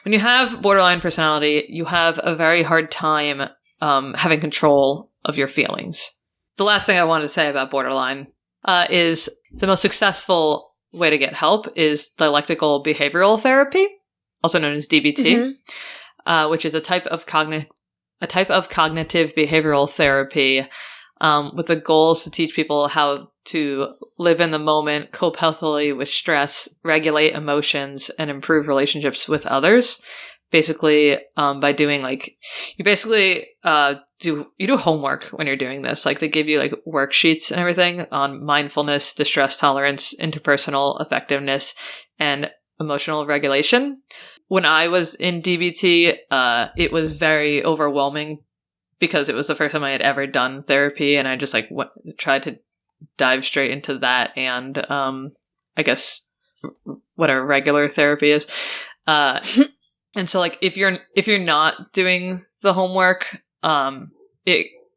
when you have borderline personality, you have a very hard time having control of your feelings. The last thing I wanted to say about borderline is the most successful way to get help is dialectical behavioral therapy, also known as DBT, which is a type of cognitive behavioral therapy with the goals to teach people how to live in the moment, cope healthily with stress, regulate emotions, and improve relationships with others. Basically, by doing like, you basically do homework when you're doing this. Like they give you like worksheets and everything on mindfulness, distress tolerance, interpersonal effectiveness, and emotional regulation. When I was in DBT, it was very overwhelming because it was the first time I had ever done therapy, and I just like tried to dive straight into that and I guess whatever regular therapy is. And so like if you're not doing the homework,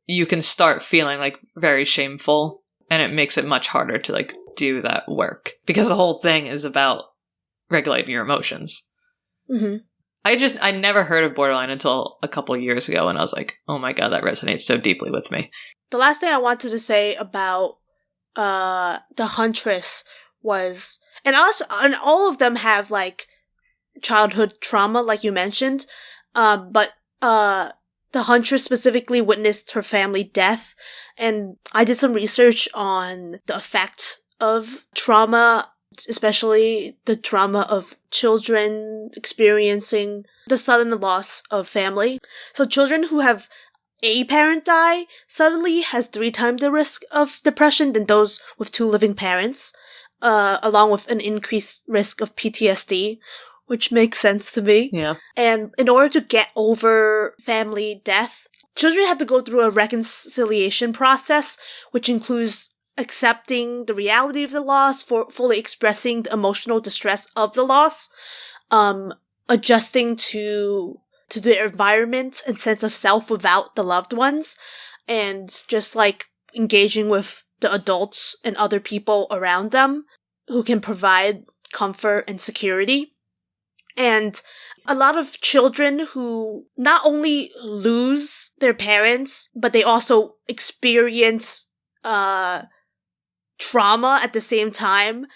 you can start feeling like very shameful, and it makes it much harder to like do that work because the whole thing is about regulating your emotions. Mm-hmm. I never heard of borderline until a couple of years ago, and I was like, oh my god, that resonates so deeply with me. The last thing I wanted to say about the Huntress was, and all of them have like childhood trauma, like you mentioned, but the Huntress specifically witnessed her family death, and I did some research on the effect of trauma, especially the trauma of children experiencing the sudden loss of family. So children who have a parent die suddenly has 3 times the risk of depression than those with 2 living parents, along with an increased risk of PTSD, which makes sense to me. Yeah. And in order to get over family death, children have to go through a reconciliation process, which includes accepting the reality of the loss, for fully expressing the emotional distress of the loss, adjusting to their environment and sense of self without the loved ones, and just like engaging with the adults and other people around them who can provide comfort and security. And a lot of children who not only lose their parents, but they also experience trauma at the same time,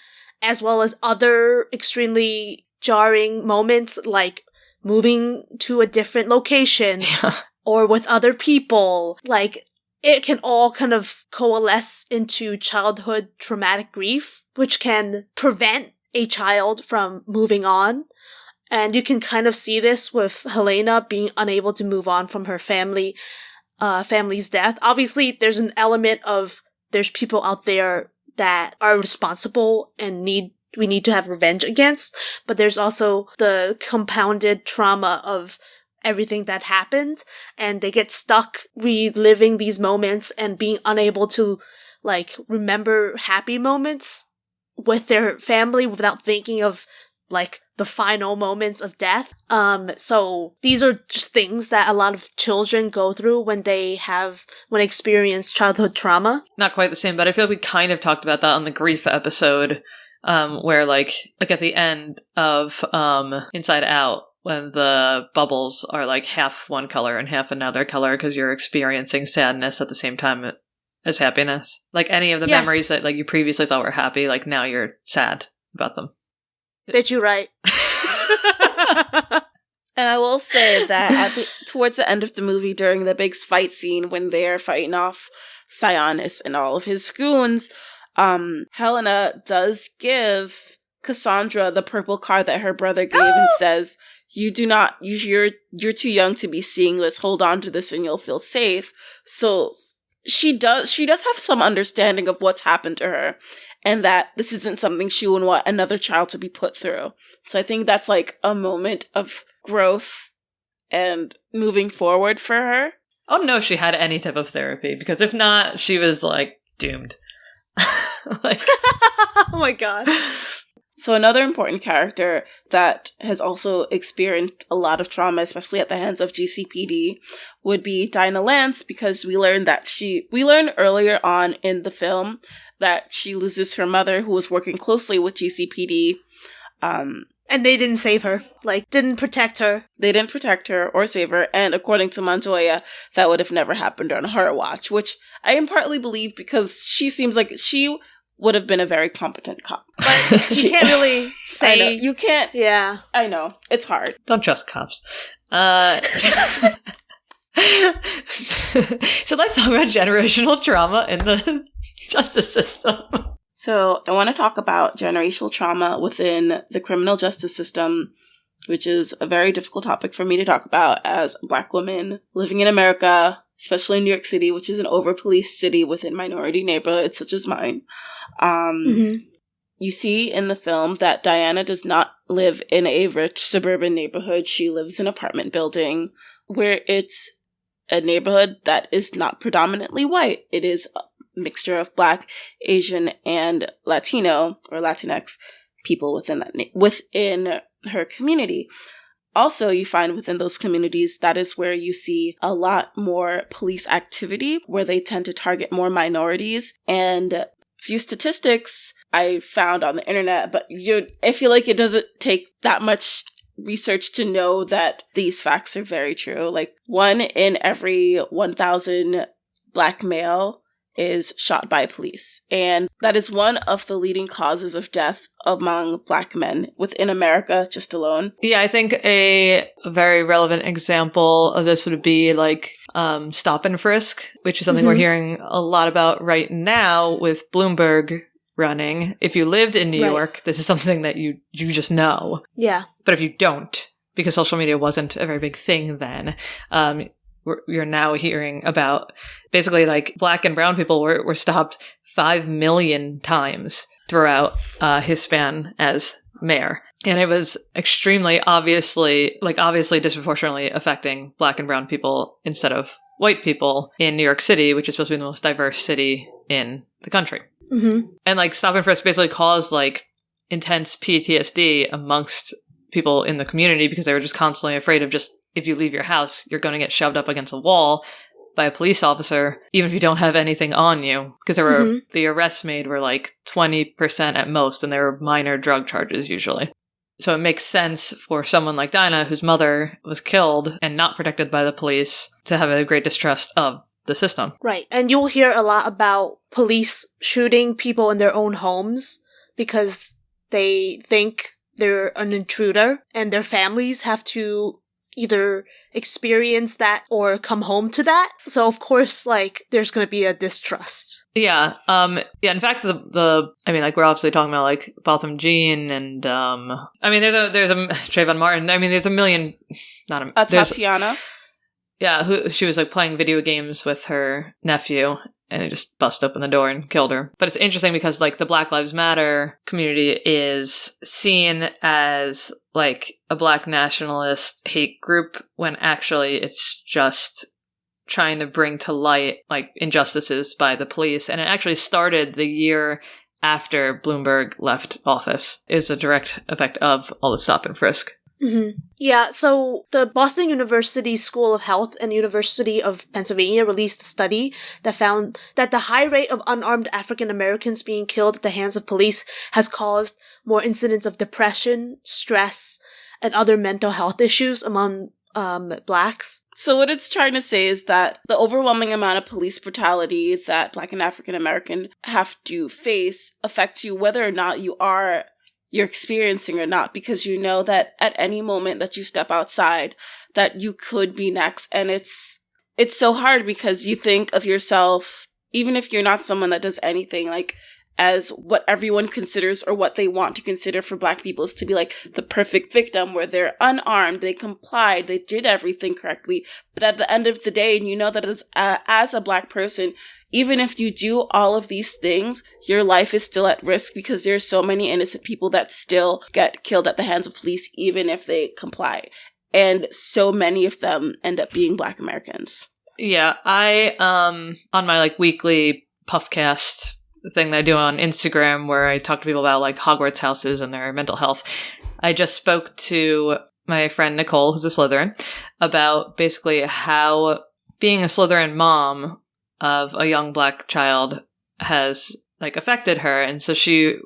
as well as other extremely jarring moments like moving to a different location or with other people. Like, it can all kind of coalesce into childhood traumatic grief, which can prevent a child from moving on. And you can kind of see this with Helena being unable to move on from her family's death. Obviously, there's an element of there's people out there that are responsible and we need to have revenge against, but there's also the compounded trauma of everything that happened, and they get stuck reliving these moments and being unable to like remember happy moments with their family without thinking of like the final moments of death. So these are just things that a lot of children go through when they experience childhood trauma. Not quite the same, but I feel like we kind of talked about that on the grief episode, where like at the end of Inside Out, when the bubbles are like half one color and half another color because you're experiencing sadness at the same time as happiness. Like any of the memories that like you previously thought were happy, like now you're sad about them. Did you right? And I will say that towards the end of the movie, during the big fight scene when they're fighting off Sionis and all of his goons, Helena does give Cassandra the purple card that her brother gave and says, you're too young to be seeing this. Hold on to this and you'll feel safe. So she does have some understanding of what's happened to her, and that this isn't something she would want another child to be put through. So I think that's like a moment of growth and moving forward for her. I don't know if she had any type of therapy, because if not, she was like doomed. Like, oh my god. So another important character that has also experienced a lot of trauma, especially at the hands of GCPD, would be Dinah Lance, because we learned earlier on in the film that she loses her mother, who was working closely with GCPD. And they didn't save her. Like, didn't protect her. They didn't protect her or save her, and according to Montoya, that would have never happened on her watch, which I in partly believe because she seems like she would have been a very competent cop. But you can't really say. I know. You can't. Yeah. I know. It's hard. Don't trust cops. So let's talk about generational trauma in the justice system. So I want to talk about generational trauma within the criminal justice system, which is a very difficult topic for me to talk about as a Black woman living in America, especially in New York City, which is an over-policed city within minority neighborhoods such as mine. You see in the film that Diana does not live in a rich suburban neighborhood. She lives in an apartment building where it's a neighborhood that is not predominantly white. It is a mixture of Black, Asian, and Latino or Latinx people within her community. Also, you find within those communities, that is where you see a lot more police activity, where they tend to target more minorities. And a few statistics I found on the internet, but I feel like it doesn't take that much research to know that these facts are very true. Like 1 in every 1,000 Black male is shot by police. And that is one of the leading causes of death among Black men within America just alone. Yeah, I think a very relevant example of this would be like stop and frisk, which is something we're hearing a lot about right now with Bloomberg running. If you lived in New York, this is something that you just know. Yeah. But if you don't, because social media wasn't a very big thing then, you're now hearing about basically like Black and brown people were stopped 5 million times throughout his span as mayor. And it was extremely obviously disproportionately affecting Black and brown people instead of white people in New York City, which is supposed to be the most diverse city in the country. Mm-hmm. And like stop and frisk basically caused like intense PTSD amongst people in the community because they were just constantly afraid of just, if you leave your house, you're going to get shoved up against a wall by a police officer, even if you don't have anything on you. Because there were the arrests made were like 20% at most, and they were minor drug charges usually. So it makes sense for someone like Dinah, whose mother was killed and not protected by the police, to have a great distrust of the system. Right. And you'll hear a lot about police shooting people in their own homes because they think they're an intruder, and their families have to either experience that or come home to that. So of course, like, there's going to be a distrust. Yeah. In fact, the I mean, like, we're obviously talking about like Botham Jean and I mean, there's a Trayvon Martin. I mean, there's a million. Tatiana. Yeah, she was like playing video games with her nephew, and it just busted open the door and killed her. But it's interesting because like the Black Lives Matter community is seen as like a Black nationalist hate group when actually it's just trying to bring to light like injustices by the police. And it actually started the year after Bloomberg left office. Is a direct effect of all the stop and frisk. Mm-hmm. Yeah, so the Boston University School of Health and University of Pennsylvania released a study that found that the high rate of unarmed African Americans being killed at the hands of police has caused more incidents of depression, stress, and other mental health issues among Blacks. So what it's trying to say is that the overwhelming amount of police brutality that Black and African American have to face affects you whether or not you're experiencing or not, because you know that at any moment that you step outside that you could be next. And it's so hard because you think of yourself, even if you're not someone that does anything, like as what everyone considers or what they want to consider for Black people is to be like the perfect victim, where they're unarmed, they complied, they did everything correctly. But at the end of the day, and you know that as a Black person, even if you do all of these things, your life is still at risk because there's so many innocent people that still get killed at the hands of police, even if they comply. And so many of them end up being Black Americans. Yeah, I, on my like weekly Puffcast thing that I do on Instagram where I talk to people about like Hogwarts houses and their mental health, I just spoke to my friend Nicole, who's a Slytherin, about basically how being a Slytherin mom of a young Black child has like affected her. And so she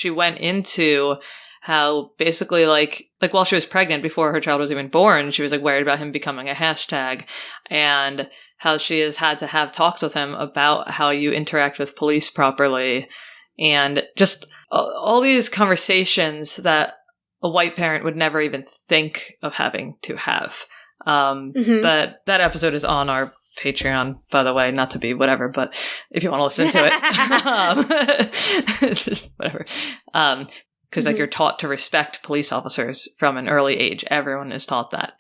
went into how basically like while she was pregnant, before her child was even born, she was like worried about him becoming a hashtag, and how she has had to have talks with him about how you interact with police properly, and just all these conversations that a white parent would never even think of having to have. That episode is on our Patreon, by the way, not to be whatever, but if you want to listen to it, just whatever. Because like you're taught to respect police officers from an early age. Everyone is taught that.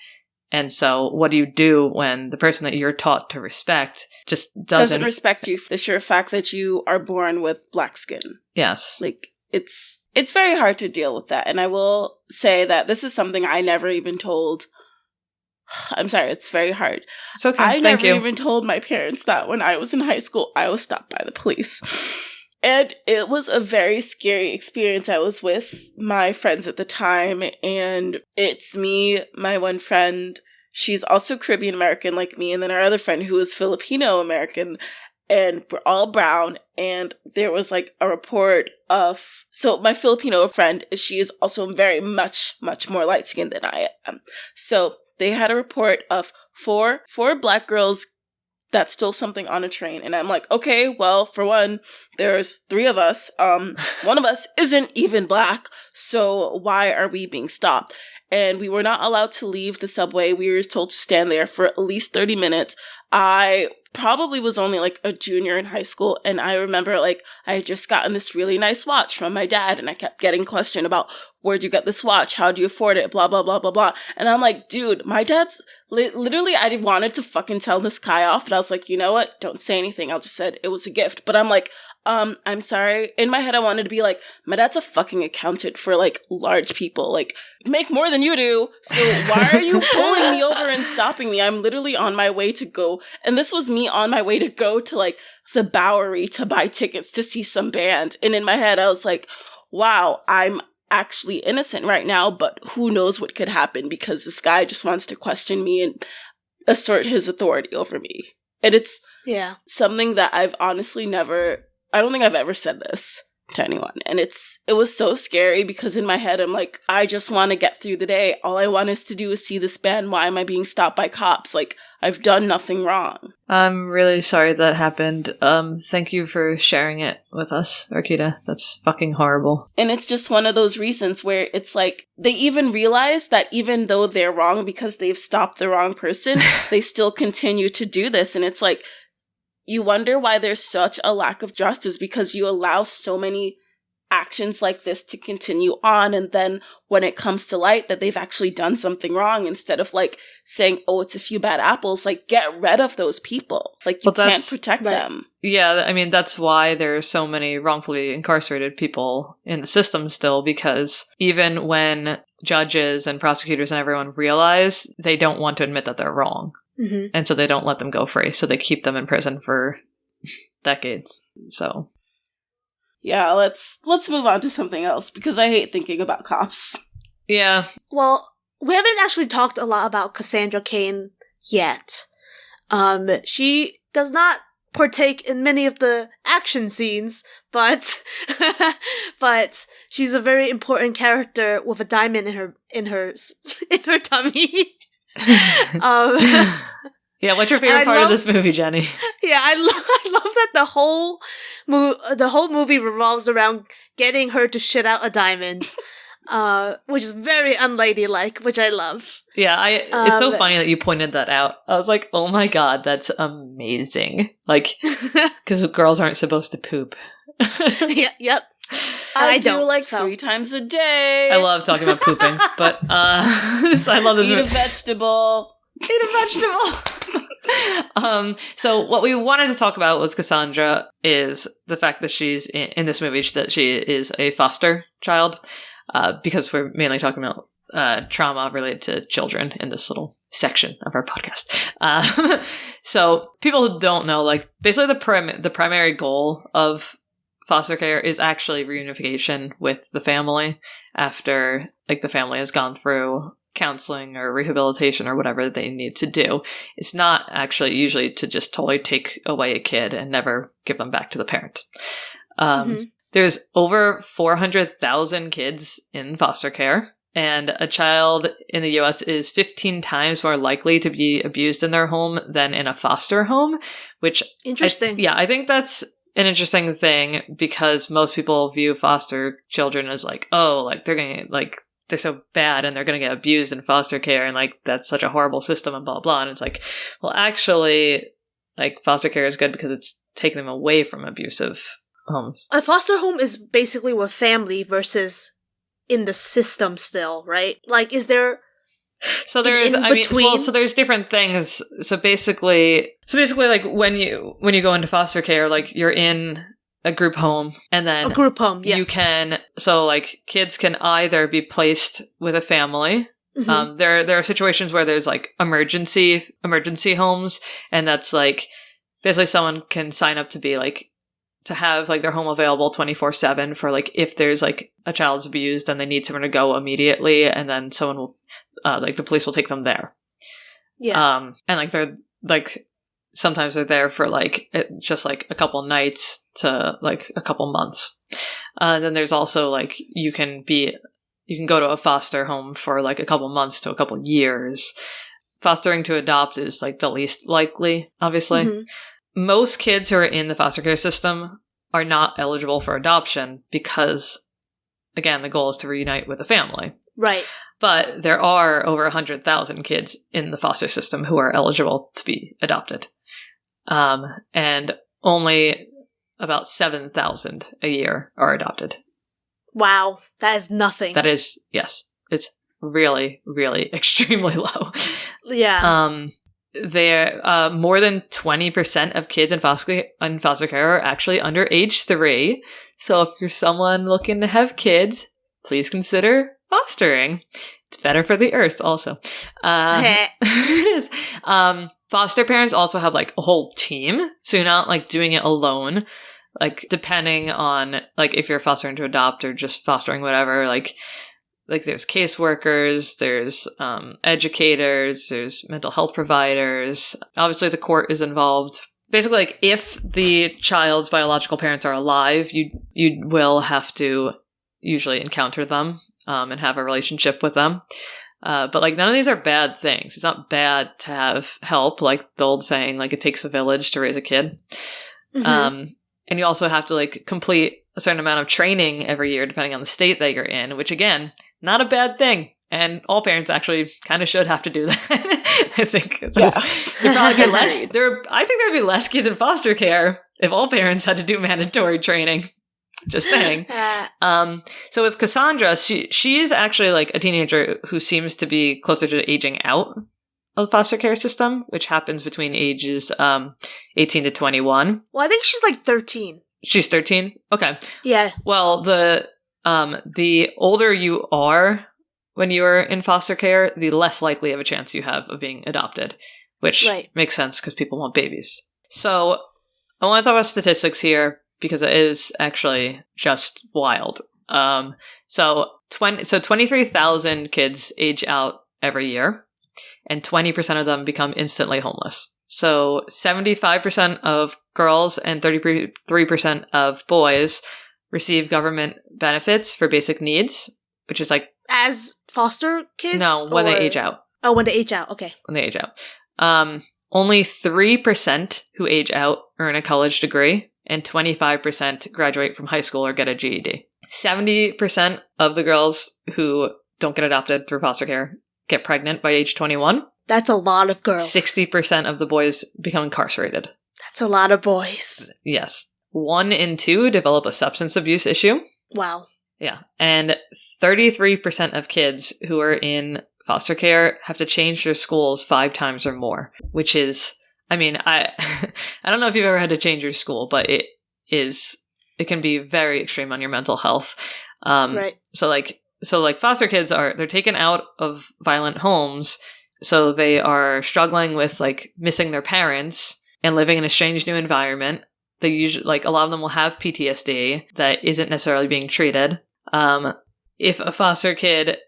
And so what do you do when the person that you're taught to respect just doesn't respect you for the sheer fact that you are born with Black skin? Yes. Like, it's very hard to deal with that. And I will say that this is something I never even told. I'm sorry, it's very hard. It's okay. I Thank never you. even told my parents that when I was in high school, I was stopped by the police. And it was a very scary experience. I was with my friends at the time, and it's me, my one friend. She's also Caribbean American like me, and then our other friend who is Filipino American, and we're all brown. And there was like a report of, so my Filipino friend, she is also very much more light skinned than I am. So they had a report of four Black girls that stole something on a train. And I'm like, okay, well, for one, there's 3 of us. One of us isn't even Black. So why are we being stopped? And we were not allowed to leave the subway. We were told to stand there for at least 30 minutes. I probably was only like a junior in high school. And I remember like I had just gotten this really nice watch from my dad. And I kept getting questioned about, where'd you get this watch? How do you afford it? Blah, blah, blah, blah, blah. And I'm like, dude, my dad's literally, I wanted to fucking tell this guy off. And I was like, you know what? Don't say anything. I'll just said it was a gift. But I'm like, I'm sorry. In my head, I wanted to be like, my dad's a fucking accountant for like large people, like make more than you do. So why are you pulling me over and stopping me? I'm literally on my way to go. And this was me on my way to go to like the Bowery to buy tickets to see some band. And in my head, I was like, wow, I'm actually innocent right now, but who knows what could happen because this guy just wants to question me and assert his authority over me. And it's something that I've honestly I don't think I've ever said this to anyone. And it was so scary because in my head, I'm like, I just want to get through the day. All I want is to do is see this band. Why am I being stopped by cops? Like, I've done nothing wrong. I'm really sorry that happened. Thank you for sharing it with us, Arkeida. That's fucking horrible. And it's just one of those reasons where it's like, they even realize that even though they're wrong because they've stopped the wrong person, they still continue to do this. And it's like, you wonder why there's such a lack of justice because you allow so many actions like this to continue on. And then when it comes to light that they've actually done something wrong, instead of like saying, oh, it's a few bad apples, like get rid of those people. Like you can't protect them. Yeah, I mean, that's why there's so many wrongfully incarcerated people in the system still, because even when judges and prosecutors and everyone realize, they don't want to admit that they're wrong. Mm-hmm. And so they don't let them go free. So they keep them in prison for decades. So yeah, let's move on to something else because I hate thinking about cops. Yeah. Well, we haven't actually talked a lot about Cassandra Cain yet. She does not partake in many of the action scenes, but but she's a very important character with a diamond in her tummy. Yeah, what's your favorite part of this movie, Jenny? Yeah, I love that the whole movie revolves around getting her to shit out a diamond, which is very unladylike, which I love. Yeah, it's so funny that you pointed that out. I was like, oh my god, that's amazing. Like, because girls aren't supposed to poop. Yep. I do like 3 times a day. I love talking about pooping, but so I love this. Eat a vegetable. So what we wanted to talk about with Cassandra is the fact that she's in this movie, that she is a foster child, because we're mainly talking about trauma related to children in this little section of our podcast. So people who don't know, like basically the primary goal of foster care is actually reunification with the family after like the family has gone through counseling or rehabilitation or whatever they need to do. It's not actually usually to just totally take away a kid and never give them back to the parent. There's over 400,000 kids in foster care, and a child in the US is 15 times more likely to be abused in their home than in a foster home, which interesting. I think that's an interesting thing because most people view foster children as like, oh, like they're so bad and they're going to get abused in foster care and like that's such a horrible system and blah blah. And it's like, well, actually, like foster care is good because it's taking them away from abusive homes. A foster home is basically with family versus in the system still, right? Like, is there? So there's, so there's different things. So basically, like when you go into foster care, like you're in a group home, and then a group home, yes. You can, so like kids can either be placed with a family. Mm-hmm. There are situations where there's like emergency homes, and that's like basically someone can sign up to be like to have like their home available 24/7 for like if there's like a child's abused and they need someone to go immediately, and then someone will like the police will take them there. Yeah. And like they're like sometimes they're there for like just like a couple nights to like a couple months. Then there's also like you can go to a foster home for like a couple months to a couple years. Fostering to adopt is like the least likely, obviously. Mhm. Most kids who are in the foster care system are not eligible for adoption because, again, the goal is to reunite with a family. Right. But there are over 100,000 kids in the foster system who are eligible to be adopted. And only about 7,000 a year are adopted. Wow. That is nothing. That is, yes, it's really, really extremely low. Yeah. There, more than 20% of kids in foster care are actually under age 3. So if you're someone looking to have kids, please consider fostering. It's better for the earth, also. It is. Foster parents also have like a whole team, so you're not like doing it alone. Like depending on like if you're fostering to adopt or just fostering whatever, like there's caseworkers, there's educators, there's mental health providers. Obviously, the court is involved. Basically, like if the child's biological parents are alive, you will have to usually encounter them and have a relationship with them. But like none of these are bad things. It's not bad to have help, like the old saying, like it takes a village to raise a kid. Mhm. And you also have to like complete a certain amount of training every year, depending on the state that you're in, which again, not a bad thing. And all parents actually kind of should have to do that. I think. Yes. There'd probably be less. I think there'd be less kids in foster care if all parents had to do mandatory training. Just saying. So with Cassandra, she's actually like a teenager who seems to be closer to aging out of the foster care system, which happens between ages 18 to 21. Well, I think she's like 13. She's 13? Okay. Yeah. Well, the older you are when you are in foster care, the less likely of a chance you have of being adopted, which makes sense because people want babies. So I want to talk about statistics here because it is actually just wild. So 23,000 kids age out every year, and 20% of them become instantly homeless. So 75% of girls and 33% of boys receive government benefits for basic needs, which is like... As foster kids? No, when they age out. Oh, when they age out. Okay. When they age out. Only 3% who age out earn a college degree, and 25% graduate from high school or get a GED. 70% of the girls who don't get adopted through foster care get pregnant by age 21. That's a lot of girls. 60% of the boys become incarcerated. That's a lot of boys. Yes. 1 in 2 develop a substance abuse issue. Wow. Yeah. And 33% of kids who are in foster care have to change their schools 5 times or more, which is, I mean, I don't know if you've ever had to change your school, but it can be very extreme on your mental health. Right. So foster kids they're taken out of violent homes. So they are struggling with like missing their parents and living in a strange new environment. They usually, like, a lot of them will have PTSD that isn't necessarily being treated. If a foster kid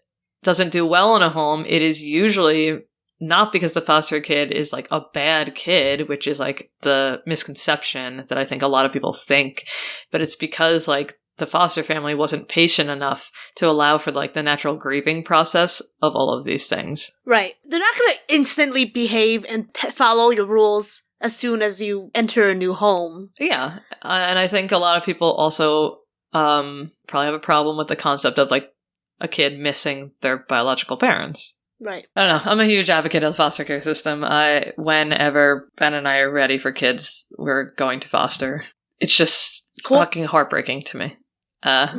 doesn't do well in a home, it is usually not because the foster kid is like a bad kid, which is like the misconception that I think a lot of people think, but it's because like the foster family wasn't patient enough to allow for like the natural grieving process of all of these things. Right. They're not going to instantly behave and follow your rules as soon as you enter a new home. Yeah. And I think a lot of people also probably have a problem with the concept of like a kid missing their biological parents. Right. I don't know. I'm a huge advocate of the foster care system. Whenever Ben and I are ready for kids, we're going to foster. It's just fucking heartbreaking to me. I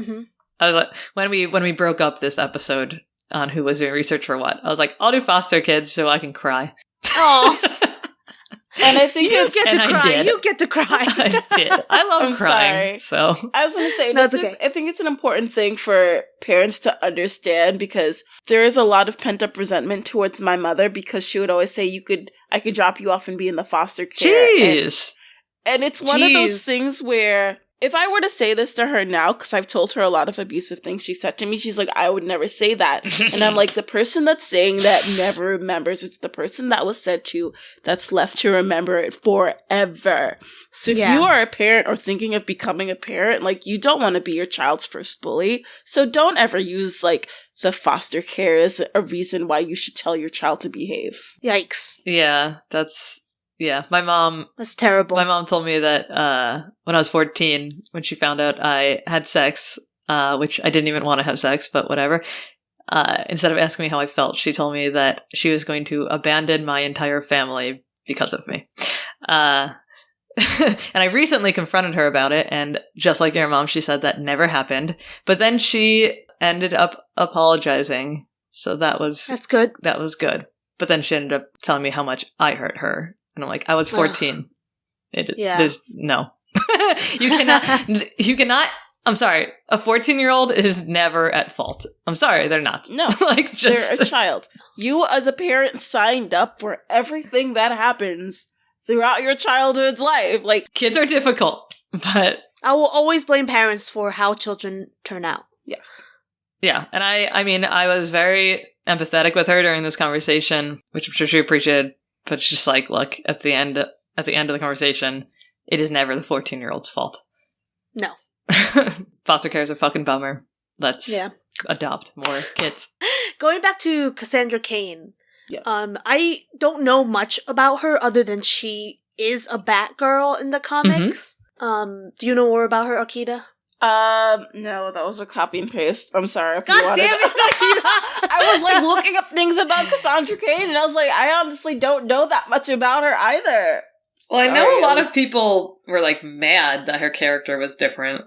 was like, when we broke up this episode on who was doing research for what, I was like, I'll do foster kids so I can cry. Oh. And I think you get to cry. You get to cry. I did. I love crying. Sorry. So I was going to say, that's okay. I think it's an important thing for parents to understand because there is a lot of pent up resentment towards my mother because she would always say, I could drop you off and be in the foster care. Jeez. And it's one of those things where if I were to say this to her now, because I've told her a lot of abusive things she said to me, she's like, I would never say that. And I'm like, the person that's saying that never remembers. It's the person that was said to that's left to remember it forever. So if you are a parent or thinking of becoming a parent, like, you don't want to be your child's first bully. So don't ever use, like, the foster care as a reason why you should tell your child to behave. Yikes. Yeah, that's... Yeah, That's terrible. My mom told me that when I was 14, when she found out I had sex, which I didn't even want to have sex, but whatever, instead of asking me how I felt, she told me that she was going to abandon my entire family because of me. And I recently confronted her about it, and just like your mom, she said that never happened. But then she ended up apologizing, so that's good. That was good. But then she ended up telling me how much I hurt her. And I'm like, I was 14. There's no. You cannot, I'm sorry, a 14-year-old is never at fault. I'm sorry, they're not. No, like, they're a child. You as a parent signed up for everything that happens throughout your childhood's life. Like, kids are difficult, but... I will always blame parents for how children turn out. Yes. Yeah, and I mean, I was very empathetic with her during this conversation, which I'm sure she appreciated. But it's just like, look, at the end of the conversation, it is never the 14-year-old's fault. No. Foster care is a fucking bummer. Let's adopt more kids. Going back to Cassandra Cain, yes. I don't know much about her other than she is a Batgirl in the comics. Mm-hmm. Do you know more about her, Arkeida? No, that was a copy and paste. I'm sorry. God damn it, I was like looking up things about Cassandra Cain, and I was like, I honestly don't know that much about her either. Well, I know a lot of people were like mad that her character was different.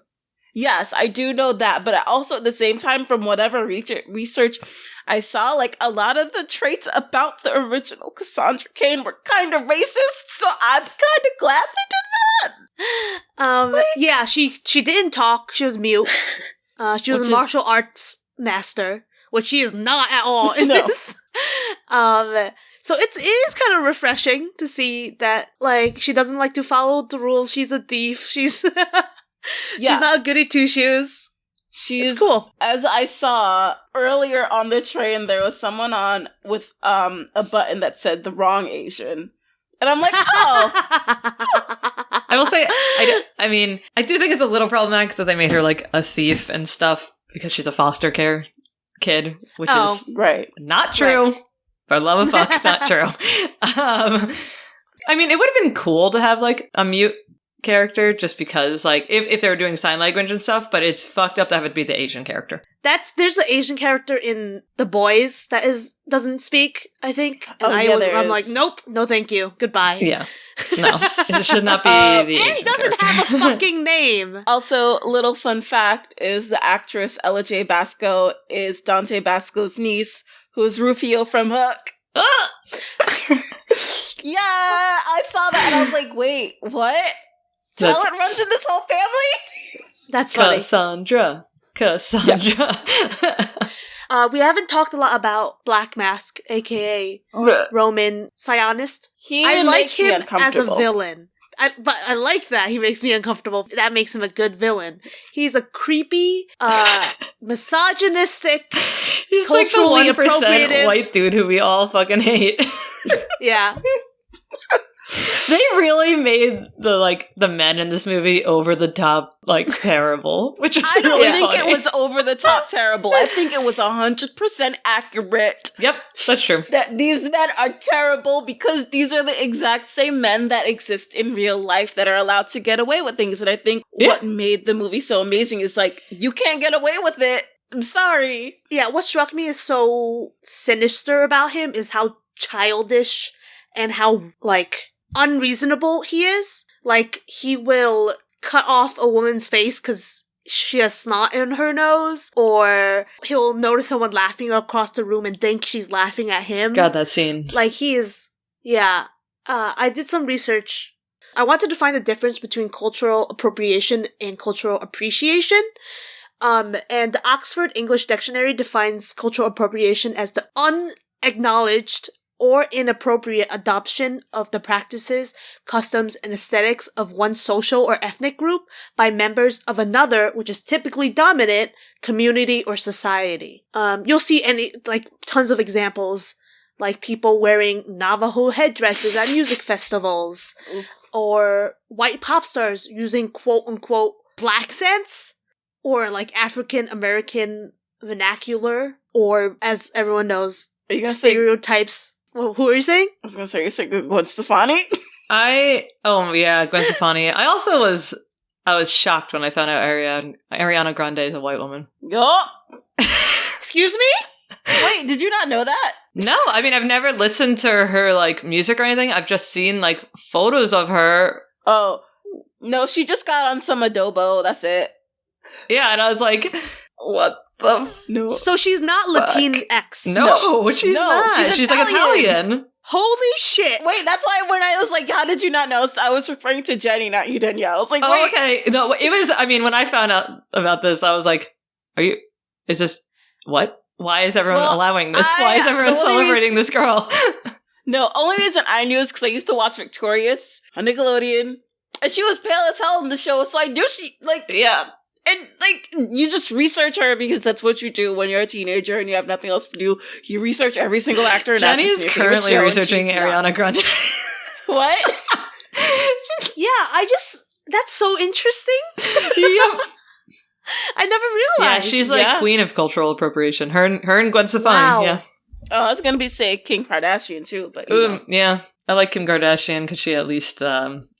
Yes, I do know that, but also at the same time, from whatever research I saw, like, a lot of the traits about the original Cassandra Cain were kind of racist, so I'm kind of glad they did that. Yeah, she didn't talk. She was mute. She was a martial arts master, which she is not at all in this. So it is kind of refreshing to see that, like, she doesn't like to follow the rules. She's a thief. She's she's not a goody two shoes. She's it's cool. As I saw earlier on the train, there was someone on with a button that said the wrong Asian. And I'm like, oh. I will say, I do think it's a little problematic that they made her like a thief and stuff because she's a foster care kid, which is not true. Right. For love of fuck, not true. I mean, it would have been cool to have like a mute character just because, like, if they were doing sign language and stuff, but it's fucked up to have it be the Asian character. There's an Asian character in The Boys that doesn't speak, I think. And I'm like, nope, no thank you, goodbye. Yeah. No, it should not be the Asian It doesn't have a fucking name. Also, little fun fact is the actress Ella J. Basco is Dante Basco's niece, who's Rufio from Hook. Yeah, I saw that and I was like, wait, what? Talent runs in this whole family? That's funny. Cassandra. Yes. We haven't talked a lot about Black Mask, aka Roman Sionist. I like him as a villain. But I like that. He makes me uncomfortable. That makes him a good villain. He's a creepy, misogynistic, he's culturally like the 1% appropriative white dude who we all fucking hate. Yeah. They really made the men in this movie over the top, like, terrible, which is I don't really think funny. It was over the top terrible. I think it was 100% accurate. Yep, that's true. That these men are terrible because these are the exact same men that exist in real life that are allowed to get away with things. And I think what made the movie so amazing is, like, you can't get away with it. I'm sorry. Yeah, what struck me as so sinister about him is how childish and how, like, unreasonable he is. Like, he will cut off a woman's face because she has snot in her nose, or he'll notice someone laughing across the room and think she's laughing at him. God, that scene. Like, he is... Yeah. I did some research. I wanted to find the difference between cultural appropriation and cultural appreciation. And the Oxford English Dictionary defines cultural appropriation as the unacknowledged or inappropriate adoption of the practices, customs, and aesthetics of one social or ethnic group by members of another, which is typically dominant, community or society. You'll see tons of examples, like people wearing Navajo headdresses at music festivals, or white pop stars using quote-unquote black scents, or like African American vernacular, or as everyone knows, stereotypes. Who are you saying? I was gonna say, you're saying Gwen Stefani? Gwen Stefani. I was shocked when I found out Ariana Grande is a white woman. Yup. Excuse me? Wait, did you not know that? No, I mean, I've never listened to her, like, music or anything. I've just seen, like, photos of her. Oh. No, she just got on some adobo, that's it. Yeah, and I was like, what the No. So she's not Latinx. No, she's not. She's like Italian. Holy shit. Wait, that's why when I was like, how did you not know? I was referring to Jenny, not you, Danielle. I was like, wait. Okay. No, it was, I mean, when I found out about this, I was like, is this, what? Why is everyone allowing this? Why is everyone celebrating this girl? No, only reason I knew is because I used to watch Victorious on Nickelodeon. And she was pale as hell in the show, so I knew she, like, yeah. And, like, you just research her because that's what you do when you're a teenager and you have nothing else to do. You research every single actor and actress. Jenny is currently researching Ariana Grande. What? Yeah, that's so interesting. Yep. I never realized. Yeah, she's like queen of cultural appropriation. Her and Gwen Stefani. Wow. Yeah. Oh, I was gonna say Kim Kardashian too, but yeah, I like Kim Kardashian because she at least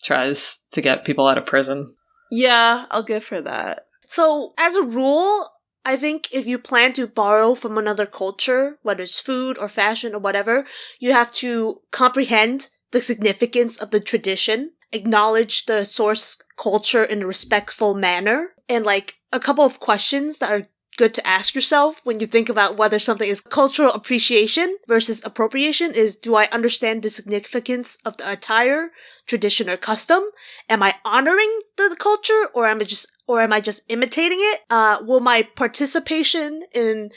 tries to get people out of prison. Yeah, I'll give her that. So, as a rule, I think if you plan to borrow from another culture, whether it's food or fashion or whatever, you have to comprehend the significance of the tradition, acknowledge the source culture in a respectful manner, and like a couple of questions that are good to ask yourself when you think about whether something is cultural appreciation versus appropriation is, do I understand the significance of the attire, tradition, or custom? Am I honoring the culture, or am I just imitating it? Will my participation in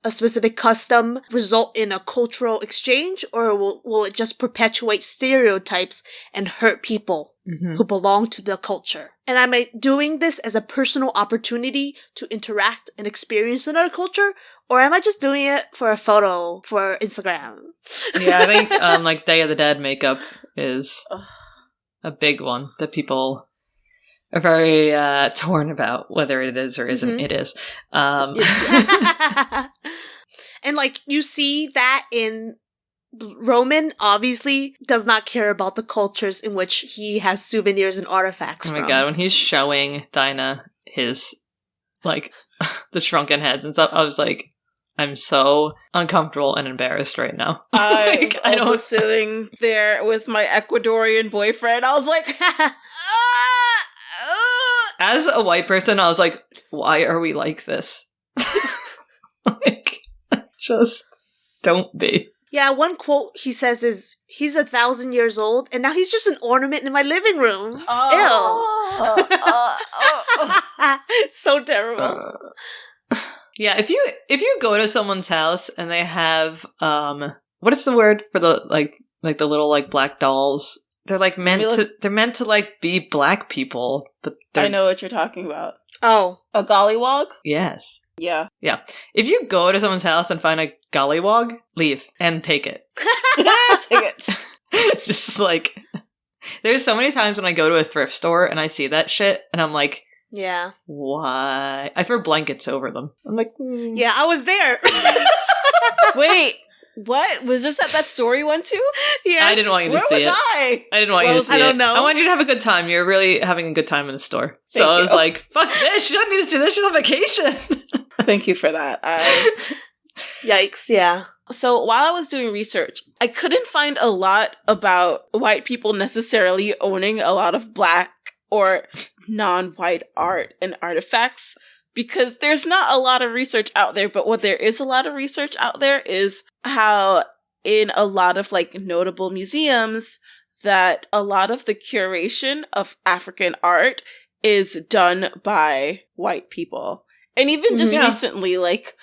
a specific custom result in a cultural exchange, or will it just perpetuate stereotypes and hurt people who belong to the culture? And am I doing this as a personal opportunity to interact and experience another culture, or am I just doing it for a photo for Instagram? Yeah, I think like Day of the Dead makeup is a big one that people are very torn about, whether it is or isn't. It is. And like you see that in Roman, obviously does not care about the cultures in which he has souvenirs and artifacts from. Oh my god, when he's showing Dinah his, like, the shrunken heads and stuff, I was like, I'm so uncomfortable and embarrassed right now. I was sitting there with my Ecuadorian boyfriend. I was like, as a white person, I was like, why are we like this? Like, just don't be. Yeah, one quote he says is, he's 1,000 years old, and now he's just an ornament in my living room. Ew. It's so terrible. Yeah, if you go to someone's house and they have, what is the word for the, like the little, like, black dolls? They're, like, they're meant to, like, be black people, but I know what you're talking about. Oh. A gollywog? Yes. Yeah. Yeah. If you go to someone's house and find a gollywog, leave and take it. Take it. Just like, there's so many times when I go to a thrift store and I see that shit and I'm like, yeah. Why? I throw blankets over them. I'm like, yeah, I was there. Wait, what? Was this at that store you went to? Yes. I didn't want you to see it. I didn't want you to see it. I don't know. I wanted you to have a good time. You're really having a good time in the store. So I was like, fuck this. She doesn't need to see this. She's on vacation. Thank you for that. Yikes, yeah. So while I was doing research, I couldn't find a lot about white people necessarily owning a lot of black or non-white art and artifacts, because there's not a lot of research out there. But what there is a lot of research out there is how in a lot of like notable museums that a lot of the curation of African art is done by white people. And even just recently, like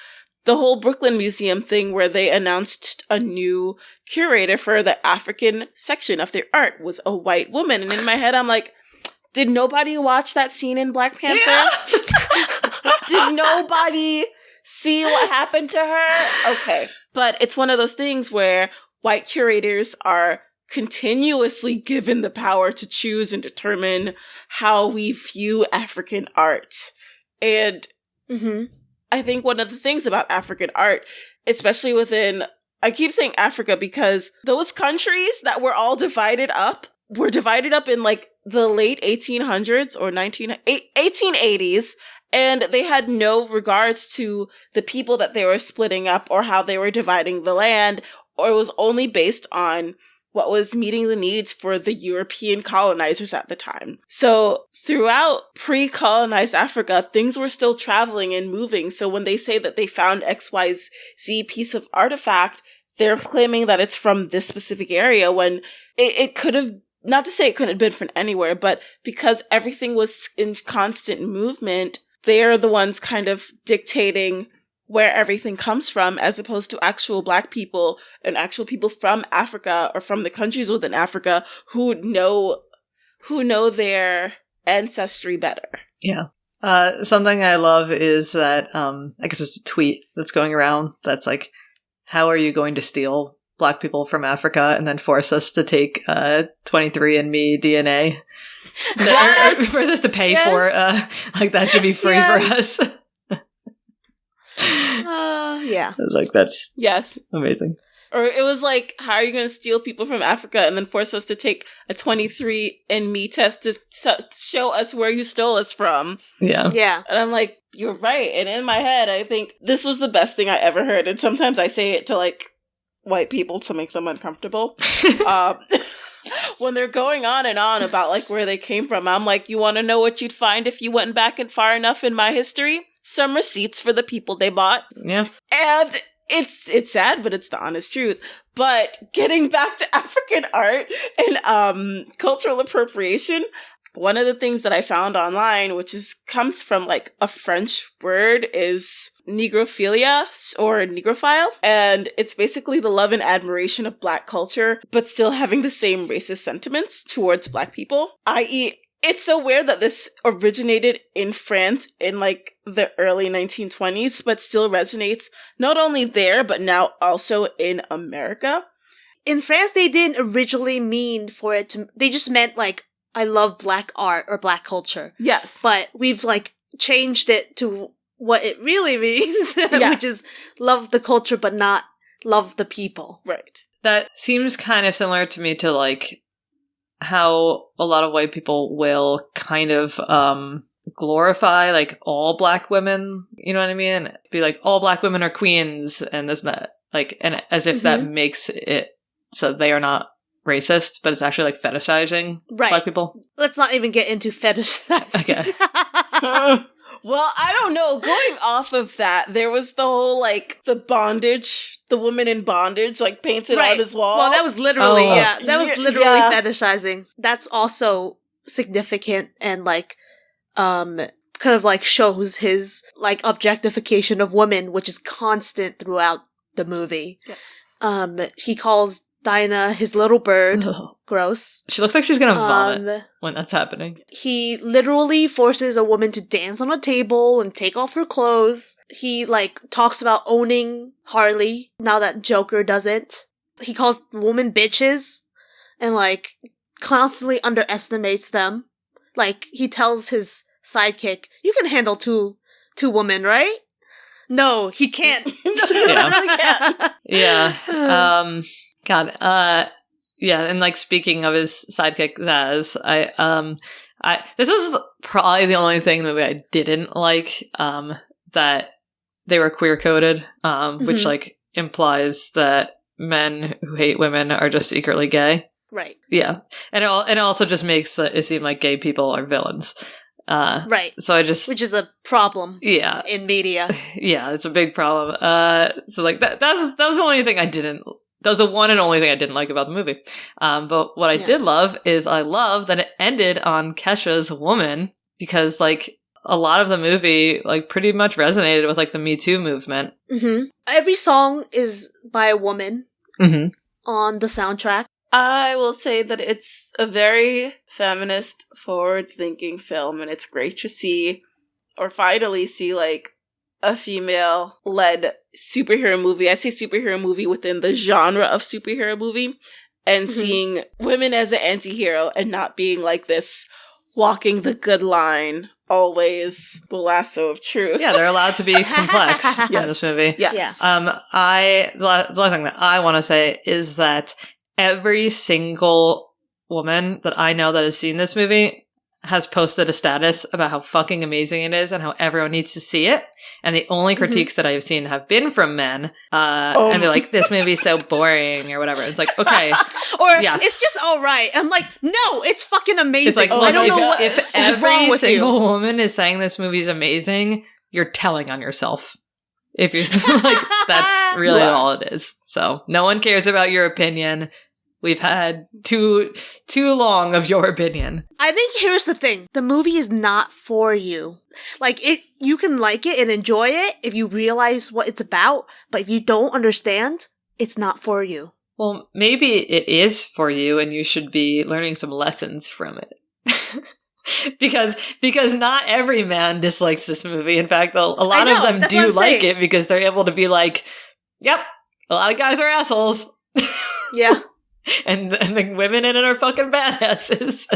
the whole Brooklyn Museum thing where they announced a new curator for the African section of their art was a white woman. And in my head, I'm like, did nobody watch that scene in Black Panther? Yeah. Did nobody see what happened to her? Okay. But it's one of those things where white curators are continuously given the power to choose and determine how we view African art. And I think one of the things about African art, especially within, I keep saying Africa because those countries that were all divided up were divided up in like the late 1800s or 1880s, and they had no regards to the people that they were splitting up or how they were dividing the land, or it was only based on what was meeting the needs for the European colonizers at the time. So throughout pre-colonized Africa, things were still traveling and moving. So when they say that they found XYZ piece of artifact, they're claiming that it's from this specific area when it could have, not to say it couldn't have been from anywhere, but because everything was in constant movement, they're the ones kind of dictating where everything comes from, as opposed to actual Black people and actual people from Africa or from the countries within Africa who know their ancestry better. Yeah. Something I love is that, I guess it's a tweet that's going around that's like, how are you going to steal Black people from Africa and then force us to take 23andMe DNA? Yes! Force us to pay for it. Like, that should be free for us. Yeah. Like, that's amazing. Or it was like, how are you going to steal people from Africa and then force us to take a 23andMe test to show us where you stole us from? Yeah. Yeah. And I'm like, you're right. And in my head, I think this was the best thing I ever heard. And sometimes I say it to like white people to make them uncomfortable. When they're going on and on about like where they came from, I'm like, you want to know what you'd find if you went back and far enough in my history? Some receipts for the people they bought. Yeah. And it's sad, but it's the honest truth. But getting back to African art and cultural appropriation, one of the things that I found online, which comes from like a French word, is negrophilia or negrophile. And it's basically the love and admiration of Black culture, but still having the same racist sentiments towards Black people, i.e., it's so weird that this originated in France in like the early 1920s, but still resonates not only there, but now also in America. In France, they didn't originally mean for it to, they just meant like, I love Black art or Black culture. Yes. But we've like changed it to what it really means, which is love the culture, but not love the people. Right. That seems kind of similar to me to like how a lot of white people will kind of glorify like all Black women, you know what I mean? And be like, all Black women are queens and this and that. Like, and as if that makes it so they are not racist, but it's actually like fetishizing Black people. Let's not even get into fetishizing. Okay. Well, I don't know. Going off of that, there was the whole, like, the bondage, the woman in bondage, like, painted on his wall. Well, that was literally, fetishizing. That's also significant and, like, kind of, like, shows his, like, objectification of women, which is constant throughout the movie. Yeah. He calls Dinah his little bird. Ugh. Gross. She looks like she's gonna vomit when that's happening. He literally forces a woman to dance on a table and take off her clothes. He, like, talks about owning Harley, now that Joker doesn't. He calls women bitches and, like, constantly underestimates them. Like, he tells his sidekick, you can handle two women, right? No, he can't. No, he really can't. Yeah. God. Yeah, and like speaking of his sidekick Zaz, this was probably the only thing in the movie I didn't like, that they were queer coded, which like implies that men who hate women are just secretly gay. Right. Yeah, and it also just makes it seem like gay people are villains. Right. So which is a problem. Yeah. In media. Yeah, it's a big problem. So like that was the only thing I didn't. That was the one and only thing I didn't like about the movie. But what I did love is I love that it ended on Kesha's woman, because like a lot of the movie like pretty much resonated with like the Me Too movement. Mm-hmm. Every song is by a woman on the soundtrack. I will say that it's a very feminist, forward-thinking film, and it's great to see, or finally see, like, a female-led superhero movie. I say superhero movie within the genre of superhero movie, and seeing women as an anti-hero and not being like this walking the good line, always the lasso of truth. Yeah, they're allowed to be complex in this movie. Yes. The last thing that I want to say is that every single woman that I know that has seen this movie has posted a status about how fucking amazing it is and how everyone needs to see it. And the only critiques that I've seen have been from men. And they're like, this movie's so boring or whatever. It's like, okay. It's just all right. I'm like, no, it's fucking amazing. It's like, I don't know what if is every wrong with single you. woman is saying this movie's amazing, you're telling on yourself. If you're like, that's really all it is. So no one cares about your opinion. We've had too long of your opinion. I think here's the thing. The movie is not for you. Like, you can like it and enjoy it if you realize what it's about, but if you don't understand, it's not for you. Well, maybe it is for you and you should be learning some lessons from it. because not every man dislikes this movie. In fact, a lot of them do like it because they're able to be like, yep, a lot of guys are assholes. Yeah. And the women in it are fucking badasses.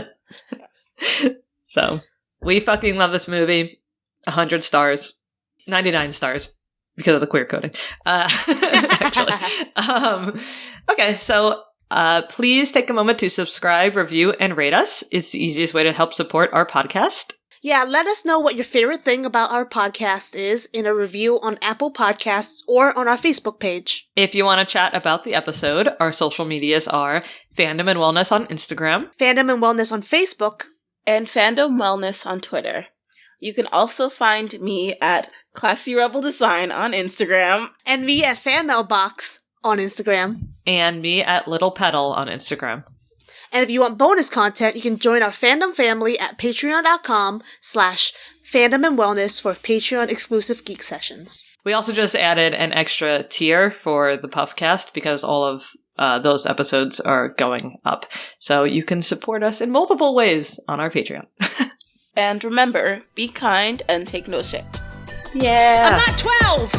So, we fucking love this movie. 100 stars. 99 stars. Because of the queer coding. Actually. Okay, so please take a moment to subscribe, review, and rate us. It's the easiest way to help support our podcast. Yeah, let us know what your favorite thing about our podcast is in a review on Apple Podcasts or on our Facebook page. If you want to chat about the episode, our social medias are Fandom and Wellness on Instagram, Fandom and Wellness on Facebook, and Fandom Wellness on Twitter. You can also find me at Classy Rebel Design on Instagram, and me at FanMailBox on Instagram, and me at Little Petal on Instagram. And if you want bonus content, you can join our fandom family at patreon.com/fandom and wellness for Patreon exclusive geek sessions. We also just added an extra tier for the Puffcast because all of those episodes are going up. So you can support us in multiple ways on our Patreon. And remember, be kind and take no shit. Yeah. I'm not 12!